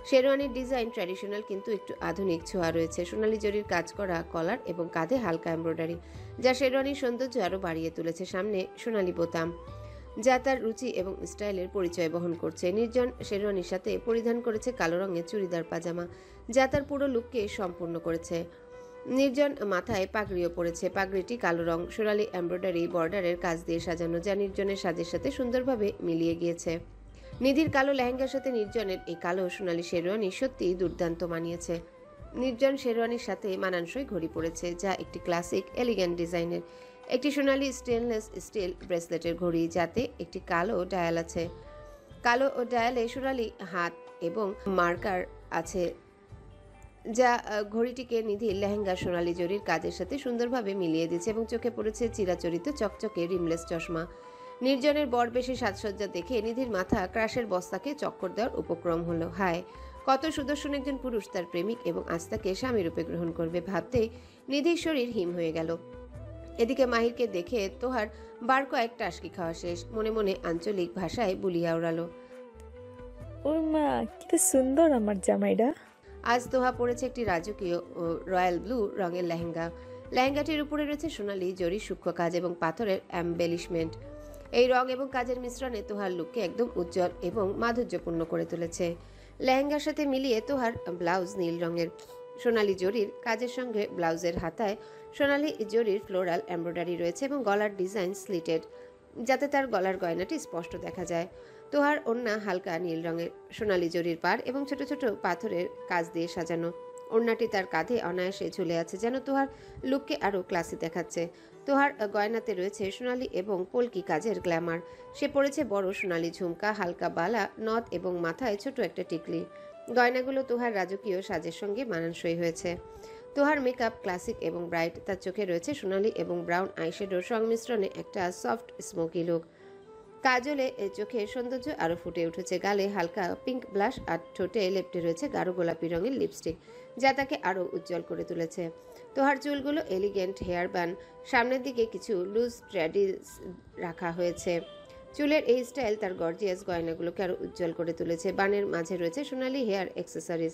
শেরওয়ানির ডিজাইন ট্র্যাডিশনাল, কিন্তু একটু আধুনিক ছোঁয়া রয়েছে। সোনালি জরির কাজ করা কলার এবং কাঁধে হালকা এমব্রয়ডারি, যা শেরওয়ানির সৌন্দর্য আরও বাড়িয়ে তুলেছে। সামনে সোনালি বোতাম, যা তার রুচি এবং স্টাইলের পরিচয় বহন করছে। নির্জন শেরওয়ানির সাথে পরিধান করেছে কালো রঙের চুড়িদার পাজামা, যা তার পুরো লুককে সম্পূর্ণ করেছে। নির্জন মাথায় পাগড়িও পরেছে। পাগড়িটি কালো রং, সোনালি এমব্রয়ডারি বর্ডারের কাজ দিয়ে সাজানো, যা নির্জনের সাজের সাথে সুন্দরভাবে মিলিয়ে গিয়েছে। নিধির কালো লেহেঙ্গার সাথে নির্জনের এই কালো সোনালি শেরওয়ানি সত্যিই দুর্দান্ত মানিয়েছে। নির্জন শেরওয়ানির সাথে মানানসই ঘড়ি পরেছে, যা একটি ক্লাসিক এলিগ্যান্ট ডিজাইনের। একটি সোনালি স্টেনলেস স্টিল ব্রেসলেটের ঘড়ি, যাতে একটি কালো ডায়াল আছে। কালো ডায়ালে সোনালি হাত এবং মার্কার আছে, যা ঘড়িটিকে নিধির লেহেঙ্গা সোনালি জরির কাজের সাথে সুন্দরভাবে মিলিয়ে দিচ্ছে। এবং চোখে পড়েছে চিরাচরিত চকচকে রিমলেস চশমা। নির্জনের বরবেশী সাজসজ্জা দেখে নিধির মাথা ক্রাশের বস্তাকে চক্কর দেওয়ার উপক্রম হলো। হায়, কত সুদর্শন একজন পুরুষ তার প্রেমিক এবং আজ তাকে স্বামী রূপে গ্রহণ করবে, ভাবতেই নিধির শরীর হিম হয়ে গেল। এদিকে মাহিরকে দেখে তোহার বার কয়েক টাসকি খাওয়া শেষ। মনে মনে আঞ্চলিক ভাষায় বুলিয়া উড়ালো, ওর মা কি সুন্দর আমার জামাইটা। আজ তোহা পরেছে একটি রাজকীয় রয়্যাল ব্লু রঙের লেহেঙ্গা। লেহেঙ্গাটির উপরে রয়েছে সোনালি জরির সূক্ষ্ম কাজ এবং পাথরের অ্যাম্বেলিশমেন্ট। এই রং এবং কাজের মিশ্রণে তোহার লুককে একদম উজ্জ্বল এবং মাধুর্যপূর্ণ করে তুলেছে। লেহেঙ্গার সাথে মিলিয়ে তোহার ব্লাউজ নীল রঙের, সোনালি জরির কাজের সঙ্গে ব্লাউজের হাতায় সোনালি জরির ফ্লোরাল এমব্রয়ডারি রয়েছে এবং গলার ডিজাইন স্লিটেড। যাতে তার গলার গয়নাটি স্পষ্ট দেখা যায়। তোহার ওড়না হালকা নীল রঙের, সোনালি জরির পাড় এবং ছোট ছোট পাথরের কাজ দিয়ে সাজানো। ওড়নাটি তার কাঁধে অনায়াসে ঝুলে আছে, যেন তোহার লুককে আরও ক্লাসি দেখাচ্ছে। তোহার গয়নাতে রয়েছে সোনালি এবং পলকি কাজের গ্ল্যামার। সে পরেছে বড় সোনালি ঝুমকা, হালকা বালা, নথ এবং মাথায় ছোট একটা টিকলি। গয়নাগুলো তোহার রাজকীয় সাজের সঙ্গে মানানসই হয়েছে। তোহার মেকআপ ক্লাসিক এবং ব্রাইট। তার চোখে রয়েছে সোনালি এবং ব্রাউন আইশ্যাডোর সংমিশ্রণে একটা সফট স্মোকি লুক। কাজলে চোখে সৌন্দর্য আরও ফুটে উঠেছে। গালে হালকা পিঙ্ক ব্লাশ আর ঠোঁটে লেপ্টে রয়েছে গাঢ় গোলাপি রঙের লিপস্টিক, যা তাকে আরও উজ্জ্বল করে তুলেছে। তোহার চুলগুলো এলিগেন্ট হেয়ার বান, সামনের দিকে কিছু লুজ ট্র্যাডিস রাখা হয়েছে। চুলের এই স্টাইল তার গর্জিয়াস গয়নাগুলোকে আরও উজ্জ্বল করে তুলেছে। বানের মাঝে রয়েছে সোনালি হেয়ার অ্যাক্সেসরিজ।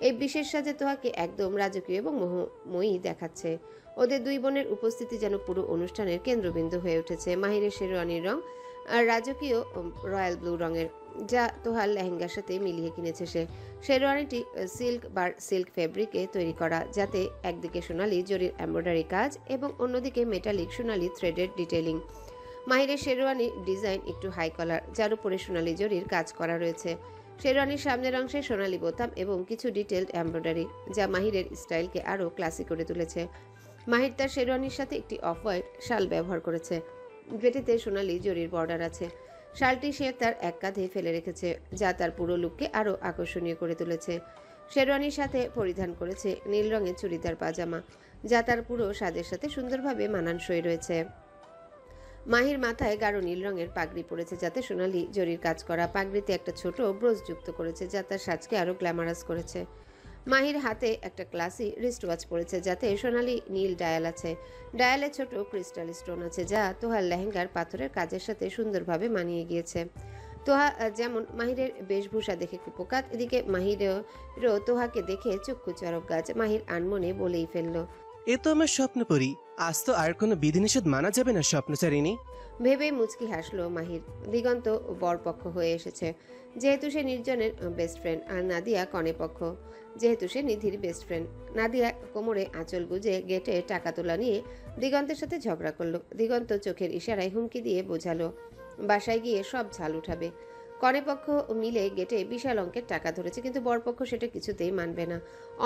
এই বিশেষ সাজে তোহাকে একদম রাজকীয় এবং মোহময়ী দেখাচ্ছে। ওদের দুই বোনের উপস্থিতি যেন পুরো অনুষ্ঠানের কেন্দ্রবিন্দু হয়ে উঠেছে। মাহিরের শেরওয়ানির রং আর রাজকীয় রয়্যাল ব্লু রঙের, যা তোহার লেহেঙ্গার সাথে মিলিয়ে কিনেছে সে। শেরওয়ানিটি সিল্ক ফেব্রিকে তৈরি করা, যাতে একদিকে সোনালি জরির এমব্রয়ডারি কাজ এবং অন্যদিকে মেটালিক সোনালি থ্রেডের ডিটেইলিং। মাহিরের শেরওয়ানির ডিজাইন একটু হাই কলার, যার উপরে সোনালি জরির কাজ করা রয়েছে। শেরওয়ানির সামনের অংশে সোনালি বোতাম এবং কিছু ডিটেলড এমব্রয়ডারি, যা মাহিরের স্টাইলকে আরও ক্লাসি করে তুলেছে। মাহির তার শেরওয়ানির সাথে একটি অফ হোয়াইট শাল ব্যবহার করেছে, যেটিতে সোনালি জরির বর্ডার আছে। শালটি সে তার এক কাঁধে ফেলে রেখেছে, যা তার পুরো লুককে আরও আকর্ষণীয় করে তুলেছে। শেরওয়ানির সাথে পরিধান করেছে নীল রঙের চুড়িদার পাজামা, যা তার পুরো সাজের সাথে সুন্দরভাবে মানানসই রয়েছে। মাহির মাথায় গাঢ় নীল রঙের পাগড়ি পরেছে, যাতে সোনালি জরির কাজ করা। পাগড়িতে একটা ছোট ব্রোচ যুক্ত করেছে, যা তার সাজকে আরও গ্ল্যামারাস করেছে। মাহির হাতে একটা ক্লাসি রিস্ট ওয়াচ পরেছে, যাতে সোনালি নীল ডায়াল আছে। ডায়ালে ছোট ক্রিস্টাল স্টোন আছে, যা তোহার লেহেঙ্গার পাথরের কাজের সাথে সুন্দরভাবে মানিয়ে গিয়েছে। তোহা যেমন মাহিরের বেশভূষা দেখে কুপোকাত, এদিকে মাহিরেরও তোহাকে দেখে চক্ষু চরক গাছ। মাহির আনমনে বলেই ফেলল, এ তো আমার স্বপ্ন পরি। আজ তো আর কোনো বিধিনিষেধ মানা যাবে না স্বপ্নচারিণী। ভেবে মুচকি হাসলো মাহির। দিগন্ত বরপক্ষ হয়ে এসেছে, যেহেতু সে নির্জনের বেস্ট ফ্রেন্ড, আর নাদিয়া কনে পক্ষ, যেহেতু সে নিধির বেস্ট ফ্রেন্ড। নাদিয়া কোমরে আঁচল গুজে গেটে টাকা তোলা নিয়ে দিগন্তের সাথে ঝগড়া করলো। দিগন্ত চোখের ইশারায় হুমকি দিয়ে বোঝালো বাসায় গিয়ে সব ঝাল উঠাবে। কনেপক্ষ মিলে গেটে বিশাল অঙ্কের টাকা ধরেছে, কিন্তু বরপক্ষ সেটা কিছুতেই মানবে না।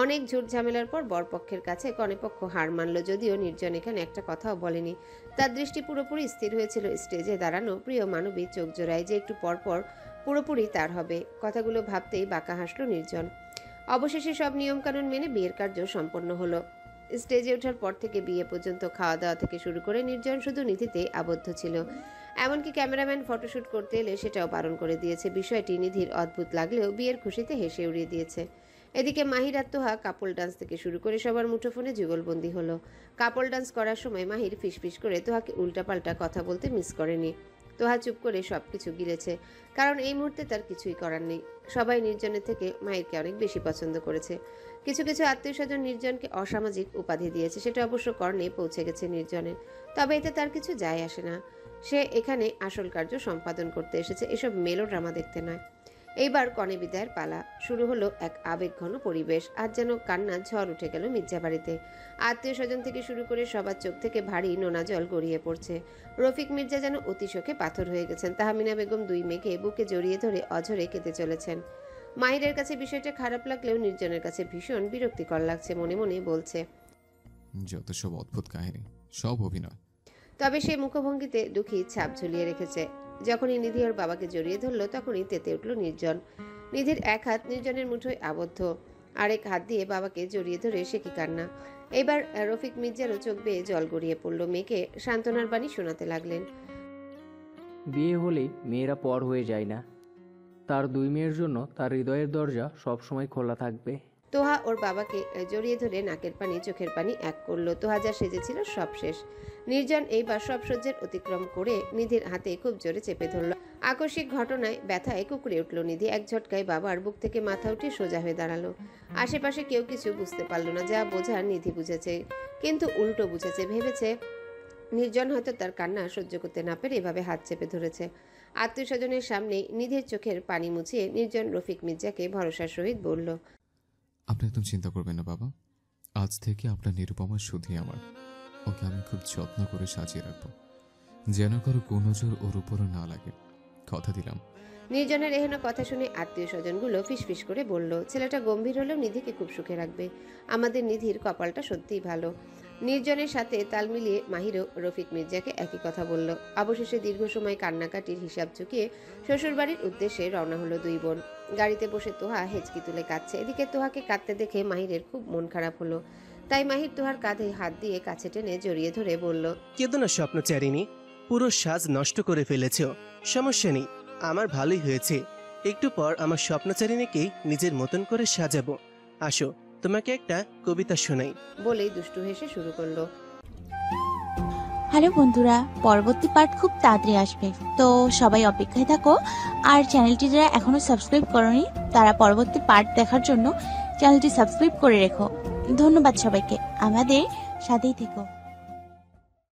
অনেক ঝুট ঝামেলার পর বরপক্ষের কাছে কনেপক্ষ হার মানল, যদিও নির্জন এখানে একটা কথাও বলেনি। তার দৃষ্টি পুরোপুরি স্থির হয়েছিল স্টেজে দাঁড়ানো প্রিয় মানবী চোখ জোড়ায়, যে একটু পরপর পুরোপুরি তার হবে। কথাগুলো ভাবতেই বাঁকা হাসলো নির্জন। অবশেষে সব নিয়মকানুন মেনে বিয়ের কার্য সম্পন্ন হলো। স্টেজে ওঠার পর থেকে বিয়ে পর্যন্ত খাওয়া দাওয়া থেকে শুরু করে নির্জন শুধু নিধিতেই আবদ্ধ ছিল। এমনকি ক্যামেরাম্যান ফটোশ্যুট করতে এলে সেটাও বারণ করে দিয়েছে। বিষয়টি নিধির অদ্ভুত লাগলেও বিয়ের খুশিতে হেসে উড়িয়ে দিয়েছে। এদিকে মাহির আর তোহা কাপল ডান্স থেকে শুরু করে সবার মুঠোফোনে যুগলবন্দি হলো। কাপল ডান্স করার সময় মাহির ফিসফিস করে তোহাকে উল্টাপাল্টা কথা বলতে মিস করেনি। তোহা চুপ করে সবকিছু গিলেছে, কারণ এই মুহূর্তে তার কিছুই করার নেই। সবাই নির্জনের থেকে মাহিরকে অনেক বেশি পছন্দ করেছে। কিছু কিছু আত্মীয় স্বজন নির্জনকে অসামাজিক উপাধি দিয়েছে, সেটা অবশ্য কর্ণে পৌঁছে গেছে নির্জনের। তবে এতে তার কিছু যায় আসে না। সে এখানে আসল কার্য সম্পাদন করতে এসেছে, এসব মেলোড্রামা দেখতে নয়। এইবার কনে বিদায়ের পালা। শুরু হলো এক আবেগঘন পরিবেশ। আজ যেন কান্নার ঝড় উঠে গেল মির্জা বাড়িতে। আত্মীয় স্বজন থেকে শুরু করে সবার চোখ থেকে ভারী নোনা জল গড়িয়ে পড়ছে। রফিক মির্জা যেন অতিশোকে পাথর হয়ে গেছেন। তাহমিনা বেগম দুই মেয়েকে বুকে জড়িয়ে ধরে অঝরে কেঁদে চলেছেন। মাহিরের কাছে বিষয়টা খারাপ লাগলেও নির্জনের কাছে ভীষণ বিরক্তিকর লাগছে। মনে মনে বলছে, যত সব অদ্ভুত কাহিনী, সব অভিনয়। তবে সে মুখভঙ্গিতে দুঃখী ছাপ ঝুলিয়ে রেখেছে। যখনই নিধি ওর বাবাকে জড়িয়ে ধরল, তখনই তেতে উঠল নির্জন। নিধির এক হাত নির্জনের মুঠোয় আবদ্ধ, আরেক হাত দিয়ে বাবাকে জড়িয়ে ধরে সে কি কান্না। এবার রফিক মির্জারও চোখ বেয়ে জল গড়িয়ে পড়ল। মেয়েকে সান্ত্বনার বাণী শোনাতে লাগলেন। বিয়ে হলেই মেয়েরা পর হয়ে যায় না। তার দুই মেয়ের জন্য তার হৃদয়ের দরজা সবসময় খোলা থাকবে। তোহা ওর বাবাকে জড়িয়ে ধরে নাকের পানি চোখের পানি এক করলো। তোহা যা সেজেছিল সব শেষ। নির্জন এইবার সব সহ্যের অতিক্রম করে নিধির হাতে খুব জোরে চেপে ধরল। আকস্মিক ঘটনায় ব্যথায় কুকড়ে উঠল নিধি। এক ঝটকায় বাবার বুক থেকে মাথা উঠে সোজা হয়ে দাঁড়ালো। আশেপাশে কেউ কিছু বুঝতে পারল না। যা বোঝার নিধি বুঝেছে, কিন্তু উল্টো বুঝেছে। ভেবেছে নির্জন হয়তো তার কান্না সহ্য করতে না পেরে এভাবে হাত চেপে ধরেছে। আত্মীয় স্বজনের সামনে নিধির চোখের পানি মুছিয়ে নির্জন রফিক মির্জাকে ভরসার সহিত বলল, আপনি একদম চিন্তা করবেন না বাবা। আজ থেকে আপনার নিরুপমা শুধুই আমার। ওকে আমি খুব যত্ন করে সাজিয়ে রাখবো। যেন কারো কুনজর ওর উপরও না লাগে, কথা দিলাম। নির্জনের এহেন কথা শুনে আত্মীয় স্বজনগুলো ফিসফিস করে বলল, ছেলেটা গম্ভীর হলেও নিধিকে খুব সুখে রাখবে। আমাদের নিধির কপালটা সত্যিই ভালো। নির্জনের সাথে তাল মিলিয়ে মাহিরও রফিক মির্জাকে একই কথা বলল। অবশেষে দীর্ঘ সময় কান্নাকাটির হিসাব চুকিয়ে শ্বশুরবাড়ির উদ্দেশ্যে রওনা হলো দুই বোন। গাড়িতে বসে তোহা হেঁচকি তুলে কাঁদছে। এদিকে তোহাকে কাঁদতে দেখে মাহিরের খুব মন খারাপ হলো। তাই মাহির তোহার কাঁধে হাত দিয়ে কাছে টেনে জড়িয়ে ধরে বলল, কেঁদো না স্বপ্নচারিণী, পুরো সাজ নষ্ট করে ফেলেছ। সমস্যা নেই, আমার ভালোই হয়েছে। একটু পর আমার স্বপ্নচারিণীকে নিজের মতন করে সাজাবো। আসো, তোমাকে একটা কবিতা শোনাই। বলেই দুষ্টু হেসে শুরু করলো। হ্যালো বন্ধুরা, পরবর্তী পার্ট খুব তাড়াতাড়ি আসবে, তো সবাই অপেক্ষায় থাকো। আর চ্যানেলটি যারা এখনো সাবস্ক্রাইব করোনি তারা পরবর্তী পার্ট দেখার জন্য চ্যানেলটি সাবস্ক্রাইব করে রেখো। ধন্যবাদ সবাইকে, আমাদের সাথেই থেকো।